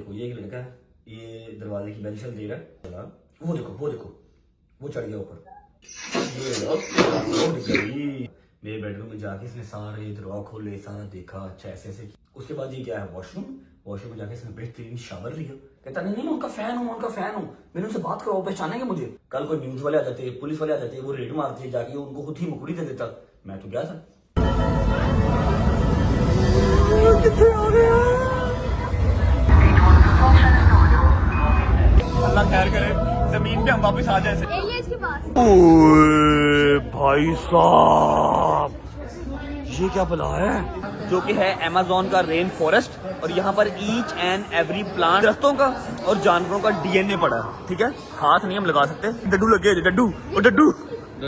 देखो ये एक लड़का है, ये दरवाजे की बेल चल दे रहा है, चला वो देखो वो चढ़ गया ऊपर, ये उठ गई। मेरे बेडरूम में जाके इसने सारे दरवाजे खोले, सारा देखा, अच्छा ऐसे उसके बाद ये क्या है वॉशरूम में जाके इसने बेहतरीन शावर लिया। कहता नहीं मैं उनका फैन हूँ, मैंने उनसे बात करो, पहचानेंगे मुझे। कल कोई न्यूज वाले आ जाते, पुलिस वाले आ जाते, वो रेड मारते, जाके उनको खुद ही मुकड़ी दे देता। मैं तो गया था। अल्लाह खैर करे, जमीन पे हम वापस आ जाए। इसके पास ओए भाई साहब, ये क्या बला है? जो कि है अमेज़न का रेन फॉरेस्ट, और यहाँ पर ईच एंड एवरी प्लांट, दरख्तों का और जानवरों का डीएनए पड़ा है। ठीक है, हाथ नहीं हम लगा सकते। डड्डू लगे, डड्डू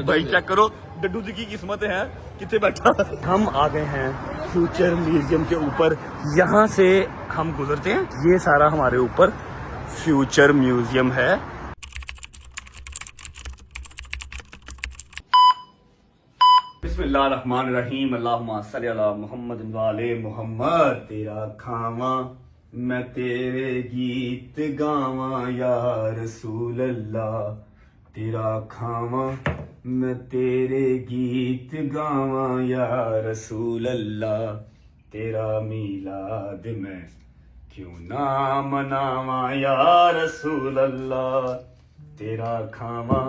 भाई चेक करो डड्डू जी की किस्मत है कितने बैठा। हम आ गए हैं फ्यूचर म्यूजियम के ऊपर, यहाँ से हम गुजरते हैं, ये सारा हमारे ऊपर फ्यूचर म्यूजियम है। बिस्मिल्लाहिर्रहमानिर्रहीम, अल्लाहुम्मा सल्ली अला मुहम्मद वाले मुहम्मद। तेरा खावा मैं तेरे गीत गावा या रसूल अल्लाह, तेरा खावा मैं तेरे गीत गावा या रसूल अल्लाह, तेरा मीलाद में क्यों ना मनावा या रसूल अल्लाह, तेरा खावा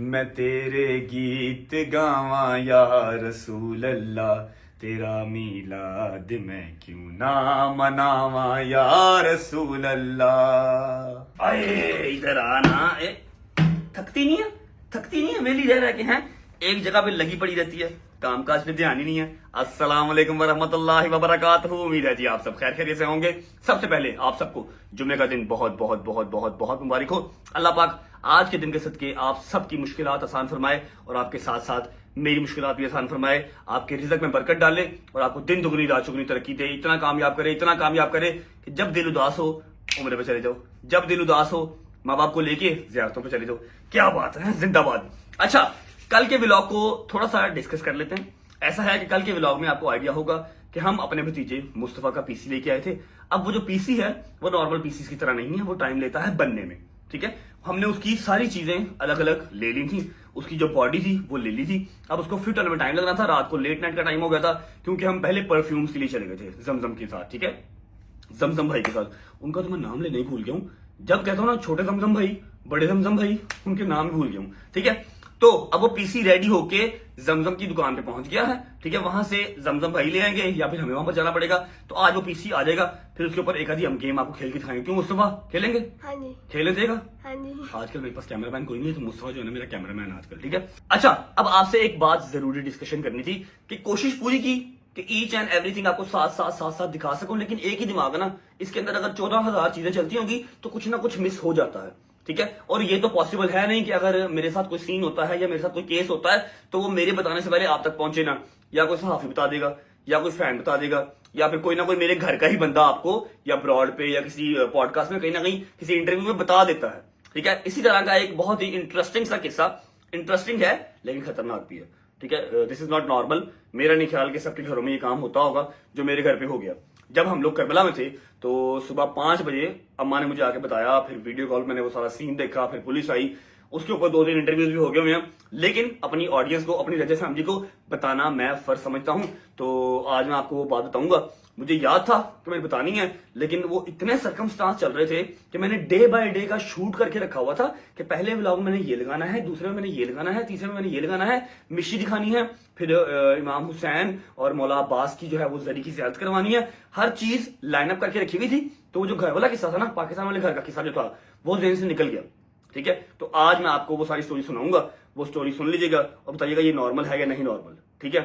मैं तेरे गीत गावा या रसूल अल्लाह, तेरा मीलाद में क्यों ना मनावा या रसूल अल्लाह। अरे इधर आना, थकती नहीं है वेली रह के हैं, एक जगह पे लगी पड़ी रहती है, कामकाज पे ध्यान ही नहीं है। अस्सलाम वालेकुम वरहमतुल्लाहि वबरकातुहू। उम्मीद है जी आप सब खैर खैरियत से होंगे। सबसे पहले आप सबको जुम्मे का दिन बहुत बहुत बहुत बहुत बहुत मुबारक हो। अल्लाह पाक आज के दिन के सदके आप सबकी मुश्किलात आसान फरमाए और आपके साथ साथ मेरी मुश्किलात भी आसान फरमाए, आपके रिज़्क में बरकत डाले और आपको दिन दुगनी रात चुगनी तरक्की दे, इतना कामयाब करे कि जब दिल उदास हो उम्र पे चले जाओ, जब दिल उदास हो माँ बाप को लेके ज़ियारतों पे चले जाओ। क्या बात है, जिंदाबाद। अच्छा, कल के व्लॉग को थोड़ा सा डिस्कस कर लेते हैं। ऐसा है कि कल के व्लॉग में आपको आइडिया होगा कि हम अपने भतीजे मुस्तफा का पीसी लेके आए थे। अब वो जो पीसी है वो नॉर्मल पीसी की तरह नहीं है, वो टाइम लेता है बनने में। ठीक है, हमने उसकी सारी चीजें अलग अलग ले ली थी, उसकी जो बॉडी थी वो ले ली थी। अब उसको फिट होने में टाइम लगना था, रात को लेट नाइट का टाइम हो गया था, क्योंकि हम पहले परफ्यूम्स के लिए चले गए थे जमजम के साथ। ठीक है, जमजम भाई के साथ, उनका तो मैं नाम लेने ही भूल गया हूँ। जब कहता हूँ ना छोटे जमजम भाई, बड़े जमजम भाई, उनके नाम भूल गया हूँ। ठीक है, तो अब वो पीसी रेडी होके जमजम की दुकान पे पहुंच गया है। ठीक है, वहां से जमजम भाई ले आएंगे या फिर हमें वहां पर जाना पड़ेगा। तो आज वो पीसी आ जाएगा, फिर उसके ऊपर एक आधी हम गेम आपको खेल के दिखाएंगे। क्यों मुस्तफा, खेलेंगे? हाँ जी। खेलने देगा? हाँ जी। आजकल मेरे पास कैमरामैन कोई नहीं है, तो मुस्तफा जो है ना मेरा कैमरामैन आजकल। ठीक है, अच्छा अब आपसे एक बात जरूरी डिस्कशन करनी थी कि कोशिश पूरी की कि ईच एंड एवरीथिंग आपको साथ साथ दिखा सकूं, लेकिन एक ही दिमाग है ना, इसके अंदर अगर 14,000 चीजें चलती होंगी तो कुछ ना कुछ मिस हो जाता है। ठीक है, और ये तो पॉसिबल है नहीं कि अगर मेरे साथ कोई सीन होता है या मेरे साथ कोई केस होता है तो वो मेरे बताने से पहले आप तक पहुंचे ना, या कोई सहाफी बता देगा या कोई फैन बता देगा या फिर कोई ना कोई मेरे घर का ही बंदा आपको या ब्रॉड पे या किसी पॉडकास्ट में कहीं ना कहीं किसी इंटरव्यू में बता देता है। ठीक है, इसी तरह का एक बहुत ही इंटरेस्टिंग सा किस्सा, इंटरेस्टिंग है लेकिन खतरनाक भी है। ठीक है, दिस इज नॉट नॉर्मल। मेरा नहीं ख्याल कि सबके घरों में ये काम होता होगा जो मेरे घर पे हो गया। जब हम लोग करबला में थे तो सुबह 5 बजे अम्मा ने मुझे आके बताया, फिर वीडियो कॉल मैंने वो सारा सीन देखा, फिर पुलिस आई, उसके ऊपर 2-3 इंटरव्यूज भी हो गए हुए हैं, लेकिन अपनी ऑडियंस को, अपनी रजा फैमिली को बताना मैं फर्ज समझता हूं। तो आज मैं आपको वो बात बताऊंगा। मुझे याद था कि मैंने बतानी है, लेकिन वो इतने सर्कमस्टांस चल रहे थे कि मैंने डे बाय डे का शूट करके रखा हुआ था कि पहले व्लॉग में मैंने ये लगाना है, दूसरे में मैंने ये लगाना है, तीसरे में मैंने ये लगाना है, मिशी दिखानी है, फिर इमाम हुसैन और मौला अब्बास की जो है वो जरी की ज़ियारत करवानी है। हर चीज लाइन अप करके रखी हुई थी। तो वो जो घर वाला किस्सा था ना, पाकिस्तान वाले घर का किस्सा जो था, वो ज़हन से निकल गया। ठीक है, तो आज मैं आपको वो सारी स्टोरी सुनाऊंगा, वो स्टोरी सुन लीजिएगा और बताइएगा ये नॉर्मल है या नहीं नॉर्मल। ठीक है,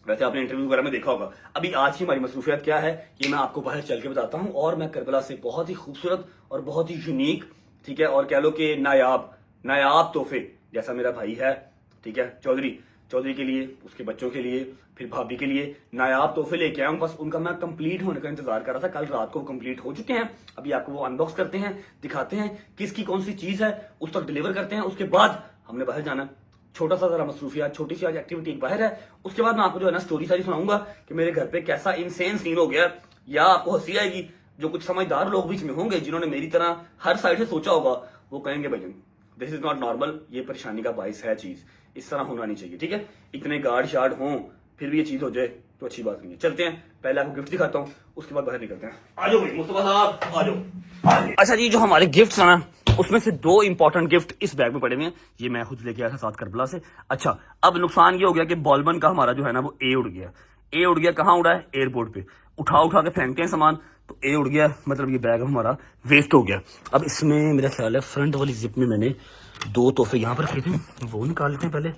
वैसे आपने इंटरव्यू वगैरह में देखा होगा। अभी आज की हमारी मसरूफियत क्या है ये मैं आपको बाहर चल के बताता हूँ। और मैं करबला से बहुत ही खूबसूरत और बहुत ही यूनिक, ठीक है, और कह लो कि नायाब तोहफे, जैसा मेरा भाई है, ठीक है, चौधरी के लिए, उसके बच्चों के लिए, फिर भाभी के लिए नायाब तोहफे लेके आया हूं। बस उनका मैं कंप्लीट होने का इंतजार कर रहा था, कल रात को कंप्लीट हो चुके हैं। अभी आपको वो अनबॉक्स करते हैं, दिखाते हैं किसकी कौन सी चीज है, उस तक डिलीवर करते हैं। उसके बाद हमने बाहर जाना, छोटा सा जरा मसरूफिया, छोटी सी आज एक्टिविटी बाहर है। उसके बाद मैं आपको जो है ना स्टोरी सारी सुनाऊंगा कि मेरे घर पे कैसा इनसेन सीन हो गया, या आपको हंसी आएगी जो कुछ समझदार लोग बीच में होंगे जिन्होंने मेरी तरह हर साइड से सोचा होगा, वो कहेंगे भाई दिस इज नॉट नॉर्मल, ये परेशानी का बाइस है चीज, इस तरह होना नहीं चाहिए, ठीक है। इतने गार्ड शार्ड हों फिर भी ये चीज हो जाए तो अच्छी बात नहीं है। चलते हैं, पहले आपको गिफ्ट दिखाता हूँ, उसके बाद बाहर निकलते हैं। आ जाओ भाई मुस्तफा साहब, आ जाओ। अच्छा जी, जो हमारे गिफ्ट्स हैं ना, उसमें से 2 इंपॉर्टेंट गिफ्ट इस बैग में पड़े हुए हैं। ये मैं खुद लेके आया था साथ करबला से। अच्छा, अब नुकसान ये हो गया कि बॉलबन का हमारा जो है ना वो ए उड़ गया। ए उड़ गया, कहाँ उड़ा है? एयरपोर्ट पे। उठा के फेंकते हैं सामान तो ए उड़ गया, मतलब ये बैग हमारा वेस्ट हो गया। अब इसमें मेरा ख्याल है फ्रंट वाली जिप में मैंने 2 तोहफे यहाँ पर रखे थे, वो निकाल लेते हैं पहले।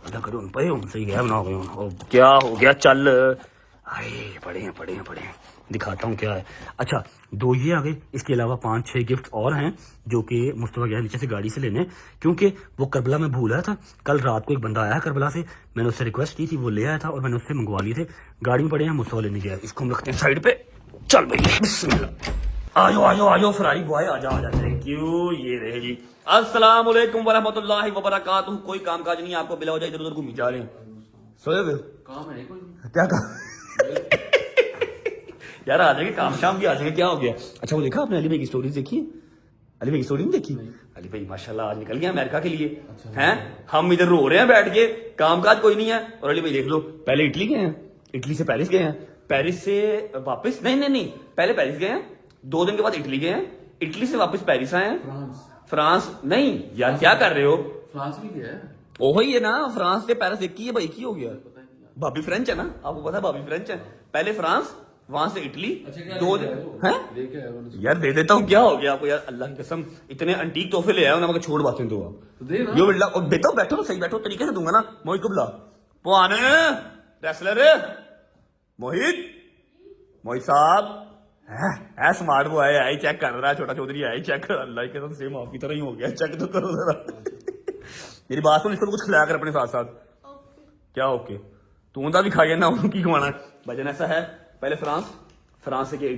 अल्लाह करो उन पे उनसे ही गया बना हो गए। और क्या हो गया, चल आए पड़े हैं दिखाता हूँ क्या है। अच्छा, 2 ये आ गए, इसके अलावा 5-6 गिफ्ट और हैं जो कि मुस्तफा गया नीचे से गाड़ी से लेने, क्योंकि वो करबला में भूल आया था। कल रात को एक बंदा आया करबला से, मैंने उससे रिक्वेस्ट की थी, वो ले आया था और मैंने उससे मंगवा लिए थे। गाड़ी में पड़े हैं, मुस्तफा लेने गया। इसको हम रखते हैं साइड पे। चल भाई बिस्मिल्लाह, आ जाओ फरारी बॉय, आ जा। Thank you. ये रहे जी, अस्सलाम वालेकुम वरहमतुल्लाहि वबरकातुहू। कोई काम काज नहीं, आपको बिला हो जाए, इधर उधर घूमी जा रहे हैं। सोए हुए काम है कोई? क्या काम यार आ जाएंगे, काम शाम भी आ जाएंगे, क्या हो गया। अच्छा, वो देखा आपने अली भाई की स्टोरीज देखी? अली भाई की स्टोरी नहीं देखी? अली भाई माशाल्लाह आज निकल गया अमेरिका के लिए। अच्छा, हैं हम इधर रो रहे हैं बैठ के, काम काज कोई नहीं है। और अली भाई देख लो, पहले इटली गए हैं, इटली से पेरिस गए हैं, पेरिस से वापस नहीं, पहले पेरिस गए हैं, 2 दिन के बाद इटली गए हैं, इटली से वापस पेरिस आए हैं। फ्रांस नहीं यार, क्या कर रहे हो? फ्रांस भी गया है। ओहो ही है ना, फ्रांस से पेरिस एक ही है भाई, की हो गया। भाभी फ्रेंच है ना, आपको पता है भाभी फ्रेंच है। पहले फ्रांस, वहां से इटली, 2 दिन हैं यार। दे देता हूँ, क्या हो गया आपको यार, अल्लाह की कसम इतने अंटीक तोहफे ले आया उन्हें, छोड़ बातें दो आप तो दे ना। यो बिल्ला और बैठो सही, बैठो तरीके से दूंगा ना। मोहित को बुला, पुआने रेसलर मोहित साहब है स्मार्ट बॉय है, आई चेक कर रहा है, छोटा चौधरी आई चेक कर। अल्लाह के कसम सेम आपकी तरह ही हो गया, चेक तो करो जरा। मेरी बात सुन, इसको कुछ खिलाया कर अपने साथ साथ। क्या ओके? तू भी खाइए ना, उनकी खवाना। भजन ऐसा है, पहले फ्रांस से गए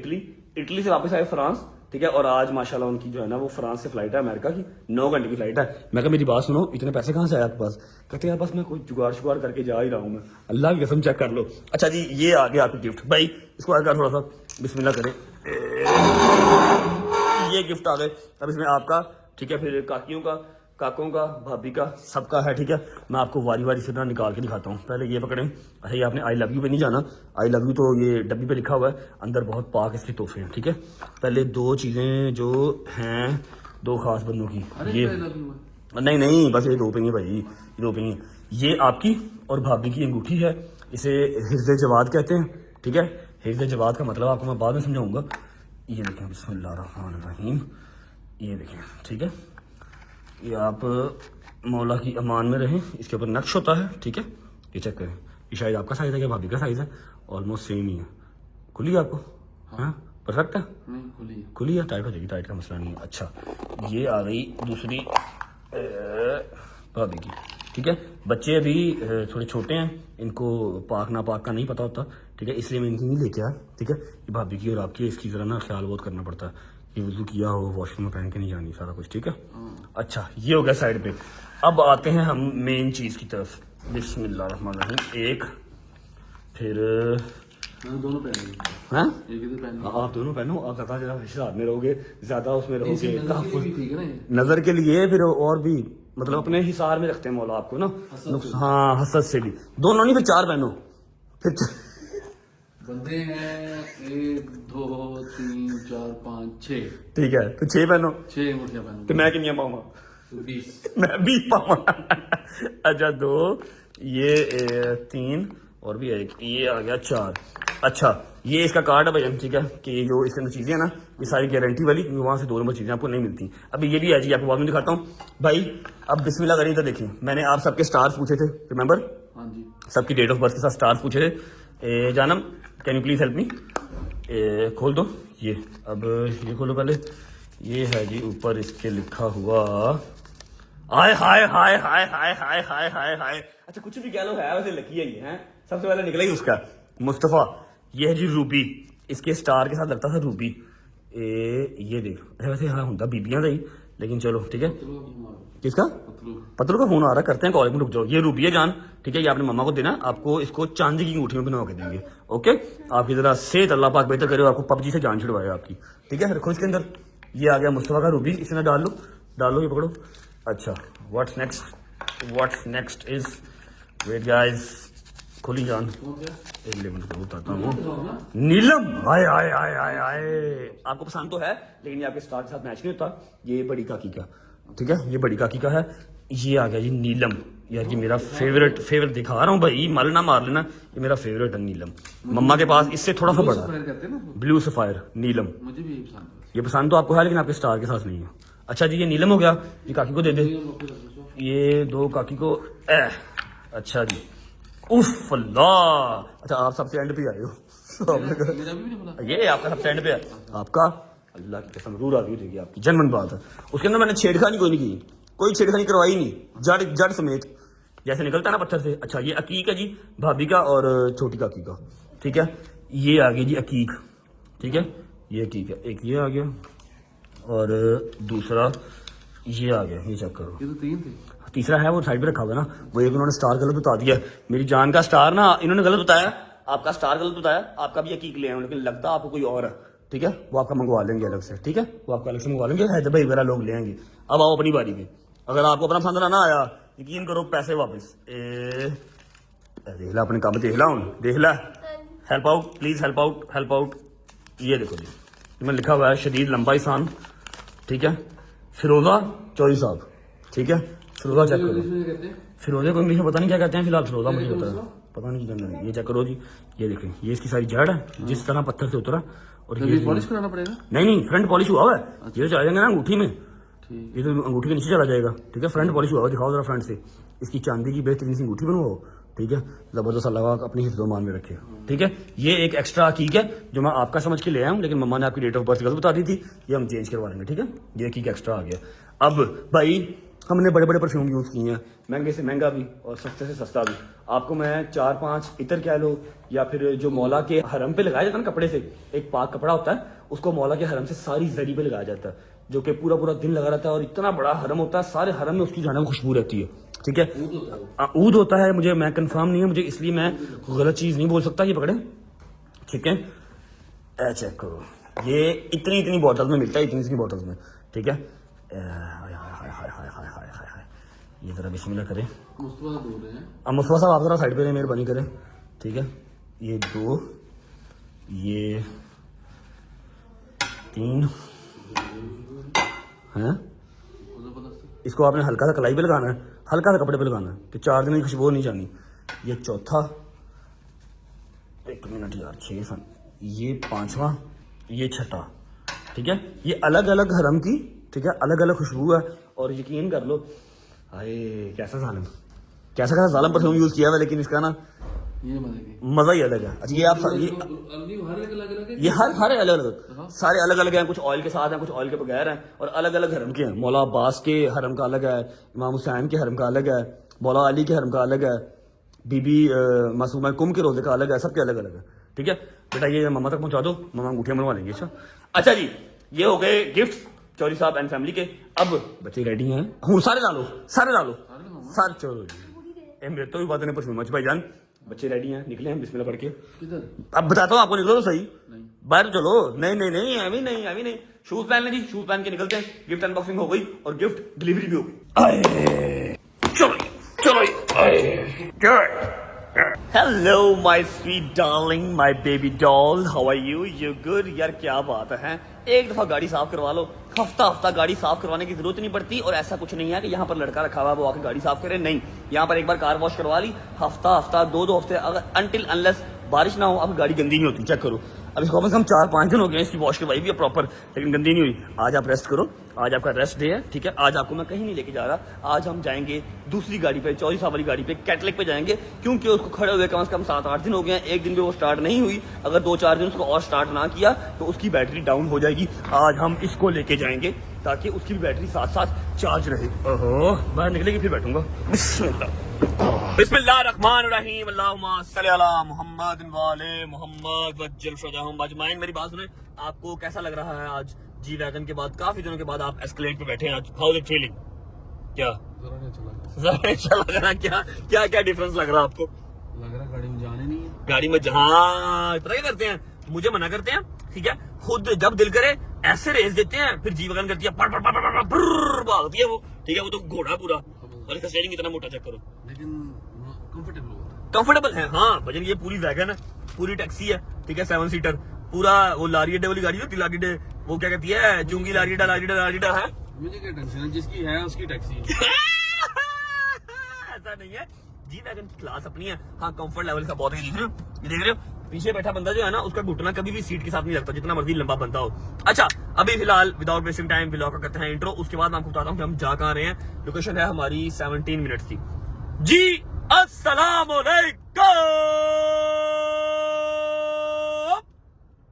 इटली से वापस आए फ्रांस, ठीक है। और आज माशाल्लाह उनकी जो है ना वो फ्रांस से फ्लाइट है अमेरिका की, 9 घंटे की फ्लाइट है। मैं कहा मेरी बात सुनो, इतने पैसे कहाँ से आए आपके पास? कहते यार बस मैं कोई जुगाड़ शुगाड़ करके जा ही रहा हूँ मैं। अल्लाह की कसम चेक कर लो। अच्छा जी, ये आ गया आपकी गिफ्ट भाई, इसको आगे थोड़ा सा बिस्मिल्लाह करें। ये गिफ्ट आ गए, अब इसमें आपका, ठीक है, फिर काकियों का, काकों का, भाभी का, सबका है, ठीक है। मैं आपको वारी से ना निकाल के दिखाता हूँ। पहले ये पकड़ें। अच्छा, ये आपने आई लव यू पे नहीं जाना, आई लव यू तो ये डब्बी पे लिखा हुआ है, अंदर बहुत पाक इसके तोहफे हैं, ठीक है। पहले 2 चीजें जो हैं 2 खास बंदों की, ये नहीं बस ये 2 पे ही भाई, ये 2 पे ही। ये आपकी और भाभी की अंगूठी है, इसे हिफ्ज़ जवाद कहते हैं, ठीक है। हिफ्ज़ जवाद का मतलब आपको मैं बाद में समझाऊंगा। ये देखें, बिस्मिल्लाहिर्रहमानिर्रहीम, ये देखें, ठीक है। ये आप मौला की अमान में रहें, इसके ऊपर नक्श होता है, ठीक है। ये चेक करें, ये शायद आपका साइज है या भाभी का साइज है, ऑलमोस्ट सेम ही है। खुली है आपको? हाँ परफेक्ट है, खुली है, टाइट हो जाएगी, टाइट का मसला नहीं है। अच्छा, ये आ गई दूसरी भाभी की, ठीक है। बच्चे अभी थोड़े छोटे हैं, इनको पाक ना पाक का नहीं पता होता, ठीक है, इसलिए मैं इनकी नहीं लेके आया, ठीक है। ये भाभी की और आपकी, इसकी जरा ना ख्याल बहुत करना पड़ता है कि वजू किया हो, वॉशरूम में पहन के नहीं जानी, सारा कुछ, ठीक है। अच्छा, ये हो गया साइड पे। अब आते हैं हम मेन चीज की तरफ। बिस्मिल्लाहिर्रहमानिर्रहीम, एक फिर दोनों पहन, आप दोनों पहनो, आप ज्यादा ज्यादा हिसाब में रहोगे, ज्यादा उसमें रहोगे, ना नजर के लिए फिर और भी, मतलब अपने हिसाब में रखते हैं मौला आपको ना। हाँ, हसद से भी, दोनों नहीं, फिर 4 पहनो, फिर बंदे हैं 1 2 3 4 5 6, ठीक है, तो 6 पहनो, 6 मुठियां पहनो। तो मैं कितनी पाऊंगा? 20 मैं 20 पाऊंगा। अच्छा, 2 ये 3 और भी 1, ये आ गया 4। अच्छा, ये इसका कार्ड है भाई, ठीक है, कि जो इसके अंदर चीजें हैं ना, ये सारी गारंटी वाली, क्योंकि वहां से 2 नंबर चीजें आपको नहीं मिलती। अभी ये भी है जी, आपको बाद में दिखाता हूँ भाई। अब बिस्मिल्लाह करिए, तो देखिए मैंने आप सबके स्टार्स पूछे थे, रिमेंबर? हाँ जी, सबकी डेट ऑफ बर्थ के साथ स्टार्स पूछे थे। जानम, can you please help me? खोल दो ये, अब ये खोलो पहले। ये है जी ऊपर इसके लिखा हुआ, हाय हाय हाय हाय हाय हाय हाय हाय हाय। अच्छा, कुछ भी कह लो, है वैसे लकी है ये, हैं सबसे पहले निकला ही उसका मुस्तफा। ये है जी रूबी, इसके स्टार के साथ लगता था रूबी। ये देख, वैसे हाँ होंगे बीबियां का ही, लेकिन चलो ठीक है। पतलू का फोन आ रहा किसका? है। पतलू का फोन आ रहा है, करते हैं कॉल में, रुक जाओ। ये रूबिया जान, ठीक है, ये आपने मम्मा को देना, आपको इसको चांदी की अंगूठी में बनवा के देंगे। ओके, आपकी जरा सेहत अल्लाह पाक बेहतर करे, आपको पबजी से जान छुड़वाए आपकी, ठीक है। रखो इसके अंदर। ये आ गया मुस्तफा का रूबी, इसमें डाल लो, डालो, ये पकड़ो। अच्छा, what's next is, wait guys, खोली जान, कौन सा? एक मिनट को बताता हूँ। नीलम, हाय हाय हाय हाय हाय, आपको पसंद तो है लेकिन ये आपके स्टार के साथ मैच नहीं होता। ये बड़ी काकी का, ठीक है, ये बड़ी काकी का है। ये आ गया जी नीलम, यार ये मेरा फेवरेट दिखा रहा हूँ भाई, मल ना मार लेना, ये मेरा फेवरेट है नीलम। मम्मा के पास इससे थोड़ा सा बड़ा सफायर कहते हैं ना उसको। ब्लू सफायर नीलम, मुझे भी यही पसंद है। ये पसंद तो आपको है लेकिन आपके स्टार के साथ नहीं है। अच्छा जी, ये नीलम हो गया, ये काकी को दे दे, ये दो काकी को। अच्छा जी, उफ अल्लाह। अच्छा, आप सबसे एंड पे आए हो। मेरा भी नहीं बोला। ये आपका सबसे एंड पे है, आपका अल्लाह की कसम रूर आ गई थी आपकी, जनमन बात है। उसके अंदर मैंने छेड़खानी कोई नहीं की, कोई छेड़खानी करवाई नहीं, जड़ समेत जैसे निकलता है ना पत्थर से। अच्छा, ये अकीक है जी, भाभी का और छोटी काकी का, ठीक है। ये आ गया जी अकीक, ठीक है, ये अकीक है। एक ये आ गया और दूसरा ये आ गया, ये चेक करो। ये तो 3 थे। तीसरा है वो साइड पे रखा हुआ है ना, वो एक उन्होंने स्टार गलत बता दिया। मेरी जान का स्टार ना इन्होंने गलत बताया, आपका स्टार गलत बताया, आपका भी अकीक ले आए, लेकिन लगता आपको कोई और है, ठीक है। वो आपका मंगवा लेंगे अलग से, ठीक है, वो आपका अलग से मंगवा लेंगे, हैदर भाई वगैरह लोग ले आएंगे। अब आओ अपनी बारी पे, अगर आपको अपना पसंद ना आया, यकीन करो पैसे वापस। देख ला अपने काम, देख ला हूँ, देख ला, help out please, help out. ये देखो जी, इसमें लिखा हुआ है शदीद लंबा इंसान, ठीक है, फिरोजा चौधरी साहब, ठीक है। फिरोजा चेक करो, कहते हैं फिरोजे को इंग्लिश में पता नहीं क्या कहते हैं, फिलहाल फिरोजा मुझे पता नहीं क्या कहते हैं। ये चेक करो जी, ये देखें, ये इसकी सारी जड़ है, जिस तरह पत्थर से उतरा। और ये पॉलिश कराना पड़ेगा। नहीं, फ्रंट पॉलिश हुआ हुआ है, ये चला जाएगा ना अंगूठी में, ठीक। ये तो अंगूठी के नीचे चला जाएगा, ठीक है। फ्रंट पॉलिश हुआ हुआ, दिखाओ जरा फ्रंट से, इसकी चांदी की बेहतरीन सी अंगूठी बनवाओ, ठीक है, जबरदस्त अल्लाह अपनी हिफ्ज़ो मान में रखे, ठीक है। ये एक एक्स्ट्रा अकीक है जो मैं आपका समझ के ले आया हूँ, लेकिन मम्मा ने आपकी डेट ऑफ बर्थ गलत बता दी थी, ये हम चेंज करवा लेंगे, ठीक है। ये अकीक एक्स्ट्रा आ गया। अब भाई हमने बड़े बड़े परफ्यूम यूज़ किए हैं, महंगे से महंगा भी और सस्ते से सस्ता भी। आपको मैं 4-5 इतर कह लो, या फिर जो मौला के हरम पे लगाया जाता है ना कपड़े से, एक पाक कपड़ा होता है, उसको मौला के हरम से सारी जरी पे लगाया जाता है, जो कि पूरा पूरा दिन लगा रहता है, और इतना बड़ा हरम होता है, सारे हरम में उसकी जाने में खुशबू रहती है, ठीक है। ऊद होता है, मुझे मैं कंफर्म नहीं है मुझे, इसलिए मैं गलत चीज़ नहीं बोल सकता। ये पकड़े, ठीक है, चेक करो, ये इतनी बॉटल में मिलता है, इतनी बॉटल्स में, ठीक है। ये जरा बिस्मिल्लाह करें। मुस्तफा बोल रहे हैं। अब मुस्तफा साहब आप जरा साइड पे रहे, मेहरबानी करें, ठीक है। ये 2, ये 3 हैं, इसको आपने हल्का सा कलाई पे लगाना है, हल्का सा कपड़े पे लगाना है, कि 4 दिन की खुशबू नहीं जानी। ये चौथा, 1 मिनट यार, 6, ये 5वां, ये 6ठा, ठीक है। ये अलग अलग हरम की, ठीक है, अलग अलग खुशबू है। और यकीन कर लो, हाय कैसा जालिम परफ्यूम यूज किया हुआ, लेकिन इसका ना ये मजा ही अलग है। अच्छा, ये आप ये हर अलग अलग, सारे अलग अलग हैं, कुछ ऑयल के साथ हैं, कुछ ऑयल के बगैर हैं, और अलग अलग हरम के हैं। मौला अब्बास के हरम का अलग है, इमाम हुसैन के हरम का अलग है, मौला अली के हरम का अलग है, बीबी मासूमा कुम के रोजे का अलग है, सबके अलग अलग है, ठीक है। बेटा ये मम्मा तक पहुंचा दो, मम्मा अंगूठियां बनवा लेंगे। अच्छा जी, ये हो गए गिफ्ट चौधरी साहब एंड फैमिली के। अब बच्चे रेडी हैं, हूँ सारे डालो सारे चलो जी, मेरे तो भी बात नहीं परफ्यूम भाई जान, बच्चे रेडी हैं, निकले हैं बिस्मिल्लाह पढ़ के। अब बताता हूँ आपको, निकलो तो सही, बाहर चलो। नहीं अभी नहीं, शूज पहन लें जी, शूज पहन के निकलते हैं। गिफ्ट अनबॉक्सिंग हो गई और गिफ्ट डिलीवरी भी हो गई। चलो hello my sweet darling, my baby doll, how are you? You good? यार क्या बात है, एक दफा गाड़ी साफ करवा लो, हफ्ता गाड़ी साफ करवाने की जरूरत नहीं पड़ती। और ऐसा कुछ नहीं है कि यहाँ पर लड़का रखा हुआ है वो आके गाड़ी साफ करे, नहीं, यहाँ पर एक बार कार वॉश करवा ली, हफ्ता 2 हफ्ते, अगर अनटिल अनलेस बारिश ना हो आपकी गाड़ी गंदी नहीं होती। चेक करो, अब इसको कम से कम 4-5 दिन हो गए इसकी वॉश करवाई भी है प्रॉपर, लेकिन गंदी नहीं हुई। आज आप रेस्ट करो, आज आपका रेस्ट डे है, ठीक है। आज आपको मैं कहीं नहीं लेके जा रहा, आज हम जाएंगे दूसरी गाड़ी पे, चौधरी साहब वाली गाड़ी पे, कैटलिक पे जाएंगे, क्योंकि उसको खड़े हुए कम से कम 7-8 दिन हो गए हैं, एक दिन भी वो स्टार्ट नहीं हुई। अगर 2-4 दिन उसको और स्टार्ट ना किया तो उसकी बैटरी डाउन हो जाएगी। आज हम इसको लेके जाएंगे ताकि उसकी भी बैटरी साथ चार्ज रहे। ओहो, बाहर निकलेगी फिर बैठूंगा। बिस्मिल्लाहिर्रहमानिर्रहीम, अल्लाहुम्मा सल्ली अला मुहम्मद व आले मुहम्मद वज्जल फरजहम अजमाइन। मेरी बात सुने, आपको कैसा लग रहा है आज जी वैगन के बाद काफी दिनों के बाद आप एस्केलेट पे बैठे हैं आज, हाउ इज फीलिंग? क्या जरा नहीं चला, जरा अच्छा लग रहा? क्या क्या क्या डिफरेंस लग रहा आपको? लग रहा गाड़ी में जाने नहीं है। गाड़ी में जहाँ पता क्या करते हैं, मुझे मना करते हैं, ठीक है, खुद जब दिल करे ऐसे रेस देते हैं, फिर जी वैगन करती है पर भागती है वो, ठीक है, वो तो घोड़ा पूरा, और इसका स्टीयरिंग इतना मोटा चेक करो, लेकिन कंफर्टेबल होता है। कंफर्टेबल है। हाँ भजन, ये पूरी वैगन है, पूरी टैक्सी है, ठीक है, 7 सीटर, पूरा वो लारी अड्डे वाली गाड़ी होती है, लारी अड्डे, वो क्या कहती है, चुंगी लारी अड्डा है। मुझे क्या टेंशन है, जिसकी है उसकी टैक्सी है। ऐसा नहीं है, जी वैगन की क्लास अपनी है। हाँ कंफर्ट लेवल का बहुत है, देख रहे हो, ये देख रहे हो पीछे बैठा बंदा जो है ना, उसका घुटना कभी भी सीट के साथ नहीं लगता, जितना मर्जी लंबा बनता हो। अच्छा अभी फिलहाल विदाउट वेस्टिंग टाइम व्लॉग का करते हैं इंट्रो, उसके बाद मैं आपको बताता हूँ कि हम जा कहाँ रहे हैं। लोकेशन है हमारी 17 मिनट्स की। जी अस्सलाम वालेकुम,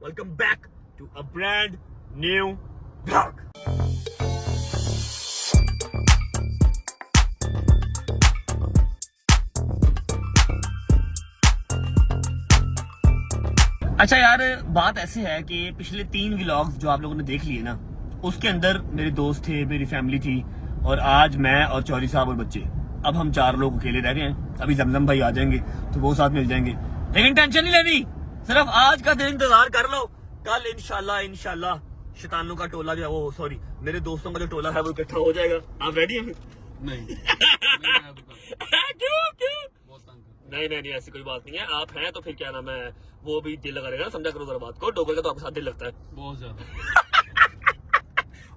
welcome back to a brand new vlog. अच्छा यार, बात ऐसे है कि पिछले 3 व्लॉग्स जो आप लोगों ने देख लिए ना, उसके अंदर मेरे दोस्त थे, मेरी फैमिली थी, और आज मैं और चौधरी साहब और बच्चे, अब हम 4 लोग अकेले रह गए हैं। अभी जमजम भाई आ जाएंगे तो वो साथ मिल जाएंगे, लेकिन टेंशन नहीं लेनी, सिर्फ आज का दिन इंतजार कर लो। कल इंशाल्लाह शैतानों का टोला जो है, वो सॉरी मेरे दोस्तों का जो टोला है वो इकट्ठा हो जाएगा। आप रेडी हैं? नहीं क्यों? बहुत तंग करता नहीं ऐसी कोई बात नहीं है, आप हैं तो फिर क्या नाम है, वो भी दिल लगा रहेगा, समझा करो जरा बात को। डोगर का तो आपके साथ दिल लगता है है, बहुत ज्यादा।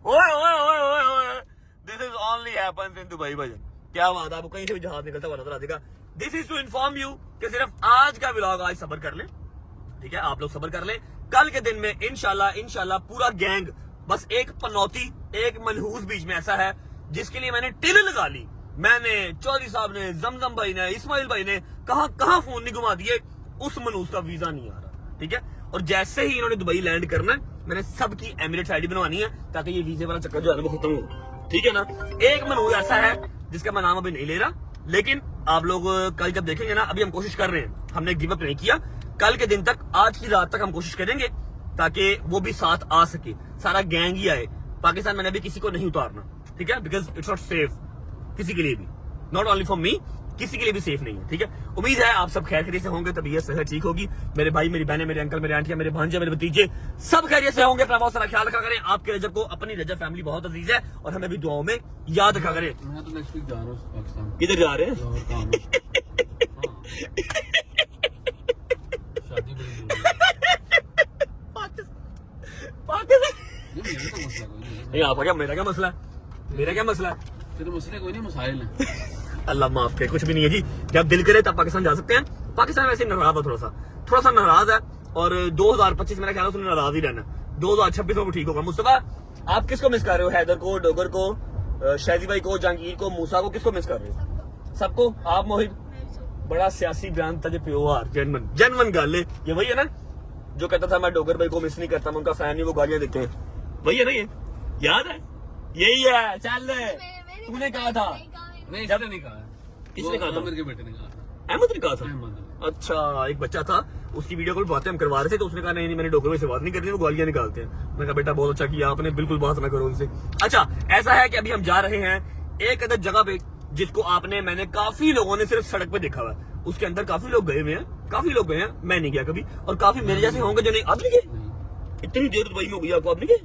ओए this is only happens in Dubai भजन। क्या बात है, आपको कहीं से भी जहाज निकलता हुआ नजर आ जाएगा। This is to inform you कि सिर्फ आज का व्लॉग आज सब्र कर लें, ठीक है, आप लोग सब्र कर लें। कल के दिन में इंशाल्लाह पूरा गैंग, बस एक पनौती, एक मनहूस बीच में ऐसा है जिसके लिए मैंने टिल लगा ली। मैंने, चौधरी साहब ने, जमजम भाई ने, इस्माइल भाई ने कहां फोन नहीं घुमा दिए, उस मनहूस का वीजा नहीं आ रहा, ठीक है। और जैसे ही इन्होंने दुबई लैंड करना है, मैंने सबकी एमिरेट्स आईडी बनवानी है ताकि ये वीजे वाला चक्कर जो है वो खत्म हो, ठीक है ना। एक मनहूस ऐसा है जिसका मैं नाम अभी नहीं ले रहा, लेकिन आप लोग कल जब देखेंगे ना, अभी हम कोशिश कर रहे हैं, हमने गिव अप नहीं किया। कल के दिन तक, आज की रात तक हम कोशिश करेंगे ताकि वो भी साथ आ सके, सारा गैंग ही आए। पाकिस्तान मैंने अभी किसी को नहीं उतारना, ठीक है, बिकॉज इट्स नॉट सेफ किसी के लिए भी, नॉट ओनली फॉर मी, किसी के लिए भी सेफ नहीं है, ठीक है। उम्मीद है आप सब खैर खैरियत से होंगे, तबीयत सेहत ठीक होगी। मेरे भाई, मेरी बहनें, मेरे अंकल, मेरे आंटियां, मेरे भांजे, मेरे भतीजे सब खैरियत से होंगे। अपना बहुत सारा ख्याल रखा करें। आपके रजब को, अपनी रजब फैमिली बहुत अजीज है और हमें भी दुआओं में याद रखा करें। मैं तो नेक्स्ट वीक जा रहा हूँ पाकिस्तान। किधर जा रहे हैं? लाहौर काम है। शादी बड़ी जरूरी है। पाकिस्तान नहीं, मेरा तो मसला कोई नहीं है। नहीं, आपका क्या, मेरा क्या मसला है? मेरा क्या मसला है? तेरे मसले कोई नहीं, मसाइल हैं। अल्लाह माफ करे, कुछ भी नहीं है जी। जब दिल करे तब पाकिस्तान जा सकते हैं। पाकिस्तान वैसे नाराज है, थोड़ा सा नाराज है, और 2025 मेरा ख्याल है उसने नाराज ही रहना। 2026 में वो ठीक होगा। मुस्तफा, आप किसको मिस कर रहे हो? हैदर को, डोगर को, शाजी भाई को, जहांगीर को, मूसा को, किसको मिस कर रहे हो? सबको। आप मोहित, बड़ा सियासी बयान था जो प्योर जेनवन गल है। ये वही है ना जो कहता था मैं डोगर भाई को मिस नहीं करता, मैं उनका फैन नहीं, वो गालियां देते हैं, वही है ना? ये याद है? यही है। चल, तूने कहा था। नहीं, इसने नहीं कहा है। किसने कहा था? आमिर के बेटे ने कहा था। अहमद ने कहा था। अहमद। अच्छा, एक बच्चा था, उसकी वीडियो कॉल बातें हम करवा रहे थे, तो उसने कहा नहीं मैंने डोगर भाई से बात नहीं करनी, वो गालियां निकालते हैं। मैंने कहा बेटा बहुत अच्छा किया आपने, बिल्कुल बात ना करो उनसे। अच्छा, ऐसा है कि अभी हम जा रहे हैं एक अदर जगह पे जिसको मैंने काफी लोगों ने सिर्फ सड़क पे देखा हुआ है। उसके अंदर काफी लोग गए हुए हैं, मैं नहीं गया कभी, और काफी मेरे जैसे होंगे जो नहीं। आप नहीं गए? इतनी देर दुबई में हो गई आपको, आप नहीं गए?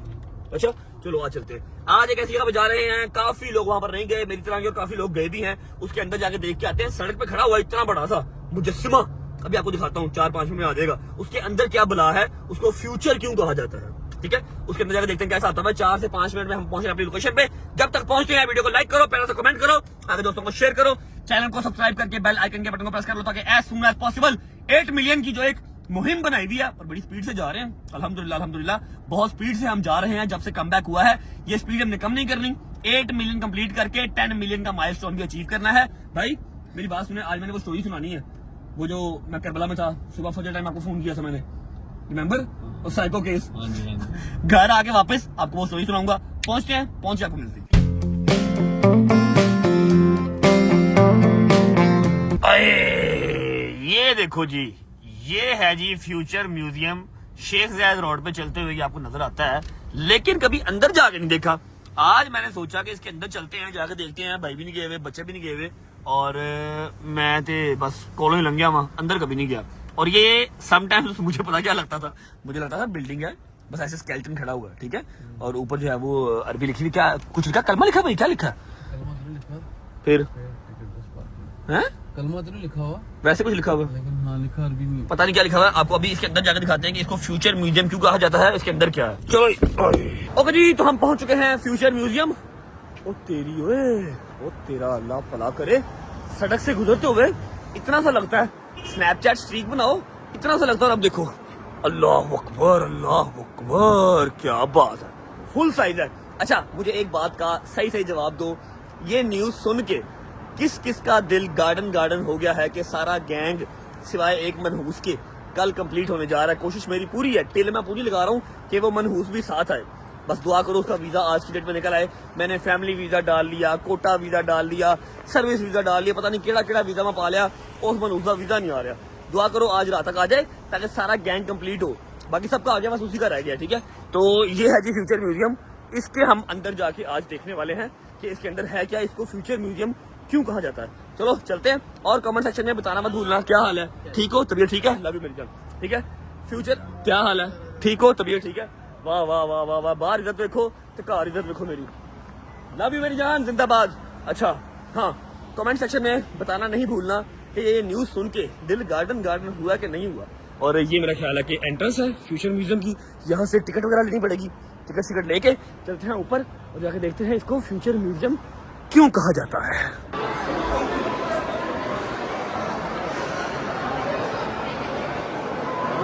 अच्छा चलो आज चलते हैं। आज एक ऐसी जगह पे जा रहे हैं, काफी लोग वहां पर नहीं गए मेरी तरह, और काफी लोग गए भी हैं। उसके अंदर जाके देख के आते हैं। सड़क पे खड़ा हुआ इतना बड़ा सा मुजस्सिमा, अभी आपको दिखाता हूँ, 4-5 मिनट में आ जाएगा। उसके अंदर क्या बला है, उसको फ्यूचर क्यों कहा जाता है, ठीक है। उसके अंदर जाकर देखते हैं कैसा आता है। 4 से 5 मिनट में हम पहुंचे अपनी लोकेशन पे। जब तक पहुंचते हैं वीडियो को लाइक करो, पहले से कमेंट करो, आगे दोस्तों को शेयर करो, चैनल को सब्सक्राइब करके बेल आइकन के बटन को प्रेस कर लो ताकि as soon as possible 8 million की जो एक मुहिम बनाई दी है, और बड़ी स्पीड से जा रहे हैं। अल्हम्दुलिल्लाह बहुत स्पीड से हम जा रहे हैं। जब से कमबैक हुआ है ये स्पीड हमने कम नहीं करनी। 8 मिलियन कंप्लीट करके 10 मिलियन का माइलस्टोन भी अचीव करना है। भाई मेरी बात सुने, आज मैंने वो स्टोरी सुनानी है, वो जो मैं करबला में था, सुबह फजर टाइम आपको फोन किया था मैंने, रिमेंबर? वो साइको केस। घर आके वापस आपको वो स्टोरी सुनाऊंगा। पहुंचते हैं, पहुंच आपको मिलते हैं। ये देखो जी, ये है जी फ्यूचर म्यूजियम। शेख जायद रोड पे चलते हुए आपको नजर आता है, लेकिन कभी अंदर जाके नहीं देखा। आज मैंने सोचा कि इसके अंदर चलते हैं, जाके देखते हैं। भाई भी नहीं गए हुए, बच्चे भी नहीं गए हुए, और मैं तो बस कोलों ही लंघ गया वहां, अंदर कभी नहीं गया। और ये समटाइम्स मुझे पता क्या लगता था, मुझे लगता था बिल्डिंग है, बस ऐसे स्केलेटन खड़ा हुआ है, ठीक है, और ऊपर जो है वो अरबी लिखी हुई, क्या कुछ लिखा, कलमा लिखा भाई, क्या लिखा फिर है, कलमा तो नहीं लिखा हुआ, वैसे कुछ लिखा हुआ, लेकिन हाँ लिखा अरबी में, पता नहीं क्या लिखा हुआ है। आपको अभी इसके अंदर जाकर दिखाते हैं कि इसको फ्यूचर म्यूजियम क्यों कहा जाता है, इसके अंदर क्या है। चलो ओके जी, तो हम पहुंच चुके हैं फ्यूचर म्यूजियम। ओ तेरी ओए, ओ तेरा अल्लाह भला करे, सड़क से गुजरते हुए इतना सा लगता है, स्नैपचैट स्ट्रीक बनाओ, इतना सा लगता है। अब देखो, अल्लाह अकबर, अल्लाह अकबर, क्या बात है, फुल साइज है। अच्छा, मुझे एक बात का सही सही जवाब दो, ये न्यूज सुन के किस किस का दिल गार्डन गार्डन हो गया है कि सारा गैंग सिवाय एक मनहूस के कल कंप्लीट होने जा रहा है। कोशिश मेरी पूरी है, टेल मैं पूरी लगा रहा हूँ कि वो मनहूस भी साथ आए। बस दुआ करो उसका वीजा आज की डेट में निकल आए। मैंने फैमिली वीजा डाल लिया, कोटा वीजा डाल लिया, सर्विस वीजा डाल लिया, पता नहीं केड़ा केड़ा वीजा मैं पा लिया, उस मनहूस का वीजा नहीं आ रहा। दुआ करो आज रात तक आ जाए ताकि सारा गैंग कंप्लीट हो। बाकी सबका आ गया, बस उसी का रह गया, ठीक है। तो ये है जी फ्यूचर म्यूजियम, इसके हम अंदर जाके आज देखने वाले हैं कि इसके अंदर है क्या, इसको फ्यूचर म्यूजियम क्यों कहा जाता है। चलो चलते हैं, और कमेंट सेक्शन में बताना मत भूलना क्या हाल है, ठीक हो, तबीयत ठीक है, लव यू मेरी जान, ठीक है। फ्यूचर क्या हाल है, ठीक हो, तबीयत ठीक है, वाह वाह वाह वाह वाह, बाहर इज्जत देखो तो घर इज्जत देखो मेरी, लव यू मेरी जान, जिंदाबाद। अच्छा हाँ, कमेंट सेक्शन में बताना नहीं भूलना कि ये न्यूज सुन के दिल गार्डन गार्डन हुआ कि नहीं हुआ। और ये मेरा ख्याल है कि एंट्रेंस है फ्यूचर म्यूजियम की, यहाँ से टिकट वगैरह लेनी पड़ेगी, टिकट लेके चलते हैं ऊपर और जाके देखते हैं इसको फ्यूचर म्यूजियम क्यों कहा जाता है।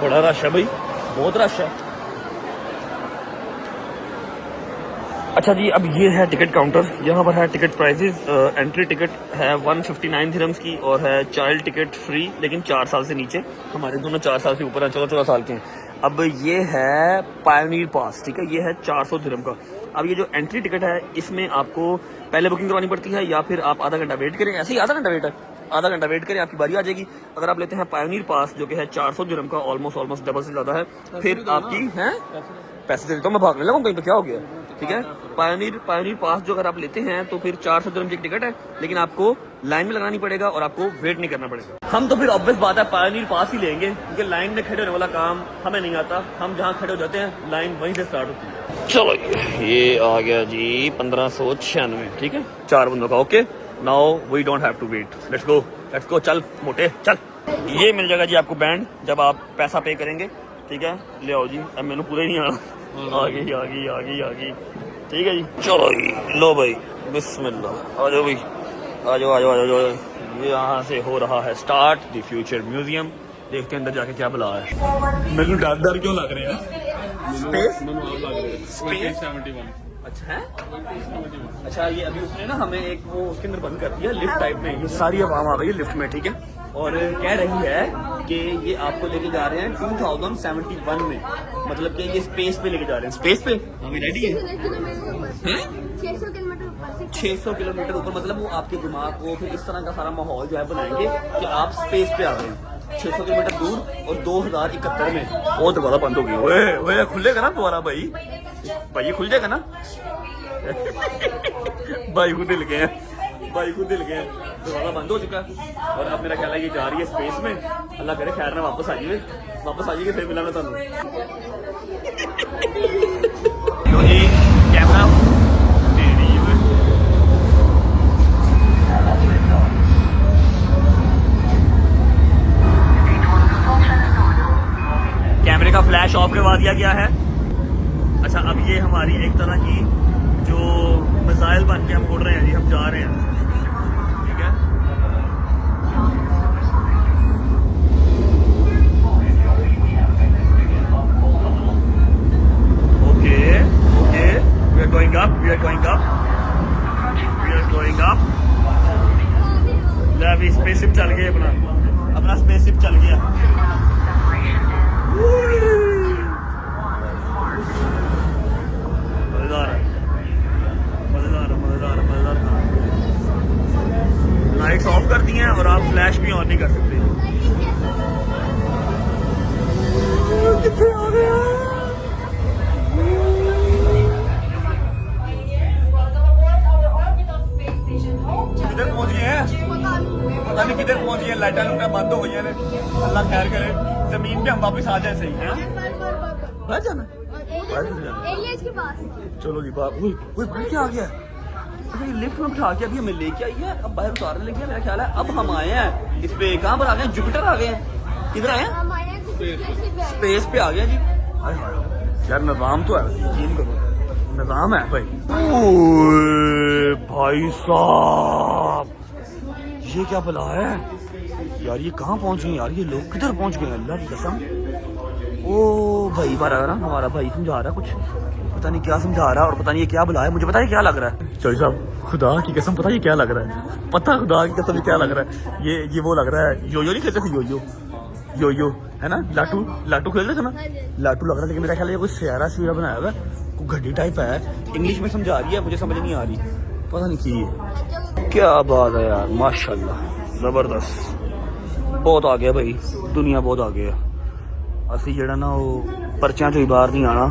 बड़ा रश है भाई, बहुत रश है। अच्छा जी, अब ये है टिकट काउंटर, यहाँ पर है टिकट प्राइसेस। एंट्री टिकट है 159 दिरहम्स की और है चाइल्ड टिकट फ्री, लेकिन 4 साल से नीचे, हमारे दोनों 4 साल से ऊपर हैं, 14 साल के हैं। अब ये है पायोनियर पास, ठीक है, ये है 400 दिरहम का। अब ये जो एंट्री टिकट है इसमें आपको पहले बुकिंग करवानी पड़ती है, या फिर आप आधा घंटा वेट करें, ऐसे ही आधा घंटा वेट है, आधा घंटा वेट करें, आपकी बारी आ जाएगी। अगर आप लेते हैं पायोनियर पास जो कि है 400 दिरहम का, ऑलमोस्ट डबल से ज्यादा है, फिर आपकी है पैसे दे देता हूँ, मैं भागने लगा कहीं, तो क्या हो गया, ठीक है। पायोनियर पास जो अगर आप लेते हैं तो फिर 400 दिरहम की टिकट है, लेकिन आपको लाइन में लगानी पड़ेगा और आपको वेट नहीं करना पड़ेगा। हम तो फिर ऑब्वियस बात है पायोनियर पास ही लेंगे, क्योंकि लाइन में खड़े होने वाला काम हमें नहीं आता, हम जहाँ खड़े हो जाते हैं लाइन वहीं से स्टार्ट होती है। चलो ये आ गया जी 1596, ठीक है, 4 बंदों का, okay. Now we don't have to wait, let's go, चल मोटे चल। ये मिल जाएगा जी आपको बैंड जब आप पैसा पे करेंगे, ठीक है, ले आओ जी, अब मैंने पूरा ही नहीं आना, आ गई, ठीक है जी। चलो जी, लो भाई, बिस्मिल्लाह, आ जाओ भाई, आ जाओ। ये यहाँ से हो रहा है स्टार्ट द फ्यूचर म्यूजियम, देखते हैं अंदर जाके क्या बुला है। मेरे डर क्यों लग रहे हैं, स्पेस स्पेस 71। अच्छा है, अच्छा ये अभी उसने ना हमें एक वो उसके अंदर बंद कर दिया लिफ्ट टाइप में, ये सारी आवाम आ गई है लिफ्ट में, ठीक है, और कह रही है कि ये आपको लेके जा रहे हैं 2071 में, मतलब कि ये स्पेस पे लेके जा रहे हैं, स्पेस पे हमें रेडी है 600 किलोमीटर ऊपर, मतलब वो आपके दिमाग को फिर इस तरह का सारा माहौल जो है बनाएंगे कि आप स्पेस पे आ गए हैं 600 किलोमीटर दूर, और 2071 में वो दोबारा बंद हो गई। ओए खुलेगा ना दोबारा भाई खुल जाएगा ना भाई खुद हिल गए हैं, दोबारा बंद हो चुका है, और अब मेरा ख्याल है ये जा रही है स्पेस में। अल्लाह करे खैर ना वापस आ जाइए, फिर मिला मैं तुम कैमरा कैमरे का फ्लैश ऑफ करवा दिया गया है। अच्छा, अब ये हमारी एक तरह की जो मिसाइल बन के हम उड़ रहे हैं जी, हम जा रहे हैं, ठीक है। Okay, we are going up, अभी स्पेसशिप चल गया, अपना स्पेसशिप चल गया। मजेदार लाइट्स ऑफ कर दी हैं और आप फ्लैश भी ऑन नहीं कर सकते। कितने आ गया पता नहीं किधर पहुंच गए, लाइटा लूटा बंद हो गई हैं। अल्लाह खैर करे, जमीन पे हम वापस आ जाए सही है। बाहर जाना एलियंस के पास। चलो जी बाप। कोई बाहर क्या आ गया? अरे लिफ्ट में बिठा के अभी हमें लेके आई है, अब बाहर उतारने लगे हैं। मेरा ख्याल है अब हम आए हैं इस पे, कहाँ पर आ गए हैं? जुपिटर आ गए हैं। किधर आए हैं? हम आए हैं स्पेस पे आ गया जी। हाय हाय यार, निजाम तो है, यकीन करो निजाम है भाई। ओए भाई साहब, ये क्या बला है यार? ये कहाँ पहुंच गए यार? ये लोग किधर पहुंच गए? अल्लाह की कसम। ओ भाई बार आ रहा, हमारा भाई समझा रहा कुछ, पता नहीं क्या समझा रहा है, और पता नहीं ये क्या बुला है। मुझे पता है क्या लग रहा है। चौधरी साहब, खुदा की कसम पता है क्या लग रहा है? पता खुदा की कसम क्या लग रहा है? ये वो लग रहा है, योयो नहीं खेलते थे? योयो है ना, लाटू खेलते थे ना, लाटू लग रहा है। लेकिन मेरा ख्याल है ये कोई सयारा सियारा बनाया हुआ है, कोई घड़ी टाइप है। इंग्लिश में समझा रही है, मुझे समझ नहीं आ रही, पता नहीं की है। क्या बात है यार, माशाल्लाह जबरदस्त। बहुत आ गया भाई, दुनिया बहुत आ गया। असि जेड़ा ना वो पर्चियां चो बाहर नहीं आना,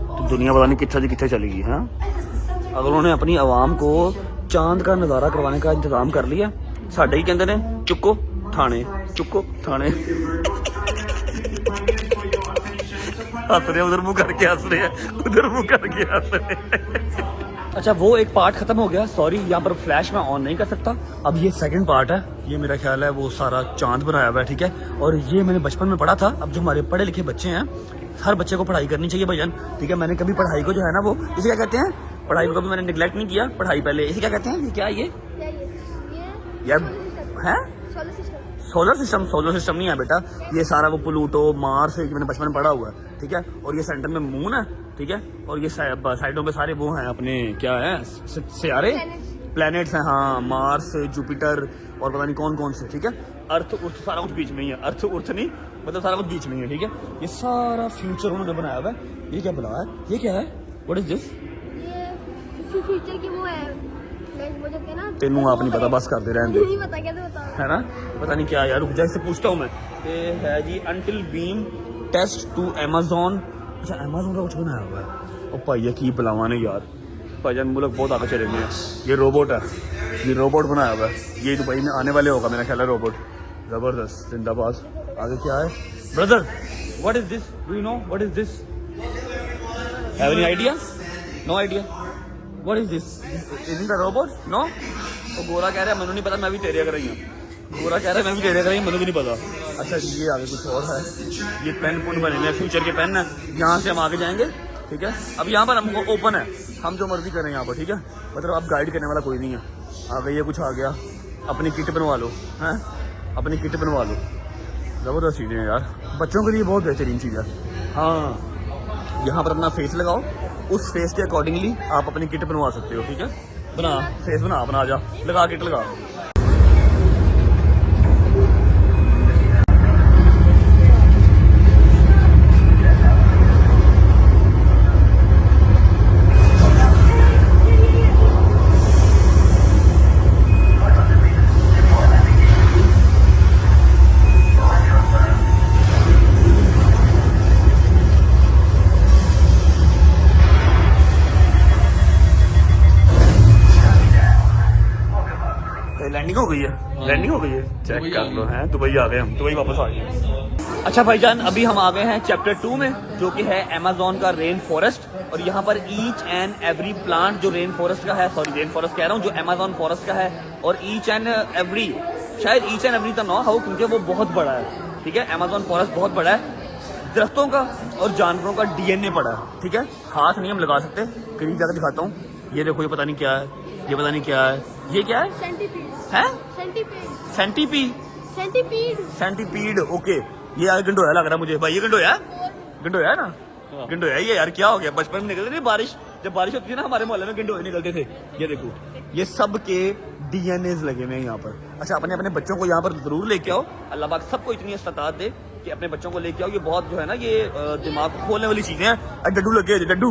तो दुनिया पता नहीं कितने से कितने चलेगी। हाँ, अगर उन्होंने अपनी आवाम को चांद का नज़ारा करवाने का इंतजाम कर लिया, साढ़े ही कहते हैं चुको थाने, चुको थाने। हंस रहे, उधर मुंह करके हंस रहे हैं, उधर मुंह करके हंस रहे हैं। अच्छा, वो एक पार्ट खत्म हो गया, सॉरी यहाँ पर फ्लैश मैं ऑन नहीं कर सकता। अब ये सेकंड पार्ट है, ये मेरा ख्याल है वो सारा चांद बनाया हुआ है, ठीक है। और ये मैंने बचपन में पढ़ा था। अब जो हमारे पढ़े लिखे बच्चे हैं, हर बच्चे को पढ़ाई करनी चाहिए भाईजान, ठीक है। मैंने कभी पढ़ाई को जो है ना, वो इसे क्या कहते हैं, पढ़ाई को कभी मैंने निगलेक्ट नहीं किया। पढ़ाई पहले, इसे क्या कहते हैं? ये क्या है? ये है सोलर सिस्टम नहीं है बेटा, ये सारा वो प्लूटो, मार्स, मैंने बचपन में पढ़ा हुआ है, ठीक है। और ये सेंटर में मून है, ठीक है। और ये साइडों पे सारे वो हैं अपने, क्या है, सियारे, प्लैनेट्स हैं। हाँ, मार्स, जुपिटर और पता नहीं कौन कौन से, ठीक है। अर्थ सारा कुछ बीच में ही है। अर्थ नहीं, मतलब सारा कुछ बीच में ही है, ठीक है। ये सारा फ्यूचर उन्होंने बनाया हुआ है। ये क्या बनाया है? ये क्या है? What is this? ये फ्यूचर की वो है, तेनू आप नहीं पता, बस करते रहने नहीं पता, क्या बता है ना, पता नहीं क्या यार। रुक जा, इससे पूछता हूँ मैं। ये है जी until beam test to Amazon. अच्छा, अमेजोन का कुछ बनाया हुआ है। ओ भाई ये की बुलावा ने यार, भाईजान मुल्क बहुत आगे चले गए हैं। ये रोबोट है, ये रोबोट बनाया हुआ है। ये दुबई में आने वाले होगा मेरा ख्याल है रोबोट। जबरदस्त, जिंदाबाद। आगे क्या है brother? What is this? Do you know what is this? Have any idea? No idea. What is this? Isn't a robot? No? तो गोरा कह रहा है मैंने नहीं पता, मैं भी तेरे कर रही हूँ। गोरा कह रहा है मैं भी तेरे कर रही हूँ, मुझे भी नहीं पता। अच्छा, ये आगे कुछ और है। ये पेन पुन बने हैं, फ्यूचर के पेन है। यहाँ से हम आगे जाएंगे, ठीक है। अब यहाँ पर हमको ओपन है, हम जो मर्जी करें यहाँ पर, ठीक है। मतलब अब गाइड करने वाला कोई नहीं है। आगे ये कुछ आ गया, अपनी किट बनवा लो, हैं, अपनी किट बनवा लो। ज़बरदस्त चीज़ें हैं यार, बच्चों के लिए बहुत बेहतरीन चीज़ है। हाँ, यहाँ पर अपना फेस लगाओ, उस फेस के अकॉर्डिंगली आप अपनी किट बनवा सकते हो, ठीक है। बना फेस, बना अपना, आजा लगा किट लगा। लैंडिंग हो गई है, लैंडिंग हो गई है, चेक कर लो। हैं दुबई आ गए हम, दुबई वापस आ गए। अच्छा भाईजान, अभी हम आ गए हैं चैप्टर 2 में, जो कि है अमेज़न का रेन फॉरेस्ट। और यहाँ पर ईच एंड एवरी प्लांट जो रेन फॉरेस्ट का है, सॉरी रेन फॉरेस्ट कह रहा हूँ, जो अमेज़न फॉरेस्ट का है, और ईच एंड एवरी, शायद ईच एंड एवरी तो ना हो क्योंकि वो बहुत बड़ा है, ठीक है। अमेज़न फॉरेस्ट बहुत बड़ा है, दरख्तों का और जानवरों का DNA पड़ा है, ठीक है। हाथ नहीं हम लगा सकते, करीब जाकर दिखाता हूँ। ये देखो, ये पता नहीं क्या है, ये पता नहीं क्या है, ये क्या है? सेंटीपीड। ओके, ये यार गंडोया लग रहा है मुझे भाई, ये गंडोया है ना, गंडोया ये यार। क्या हो गया, बचपन में निकलते थे बारिश, जब बारिश होती थी ना हमारे मोहल्ले में गंडोए निकलते थे। ये देखो, ये सब के DNAs लगे हुए हैं यहाँ पर। अच्छा, अपने अपने बच्चों को यहाँ पर जरूर लेके आओ, अल्लाह पाक सबको इतनी इस्तात दे कि अपने बच्चों को लेके आओ। ये बहुत जो है ना, ये दिमाग को खोलने वाली चीजें हैं। डड्डू लगे, डड्डू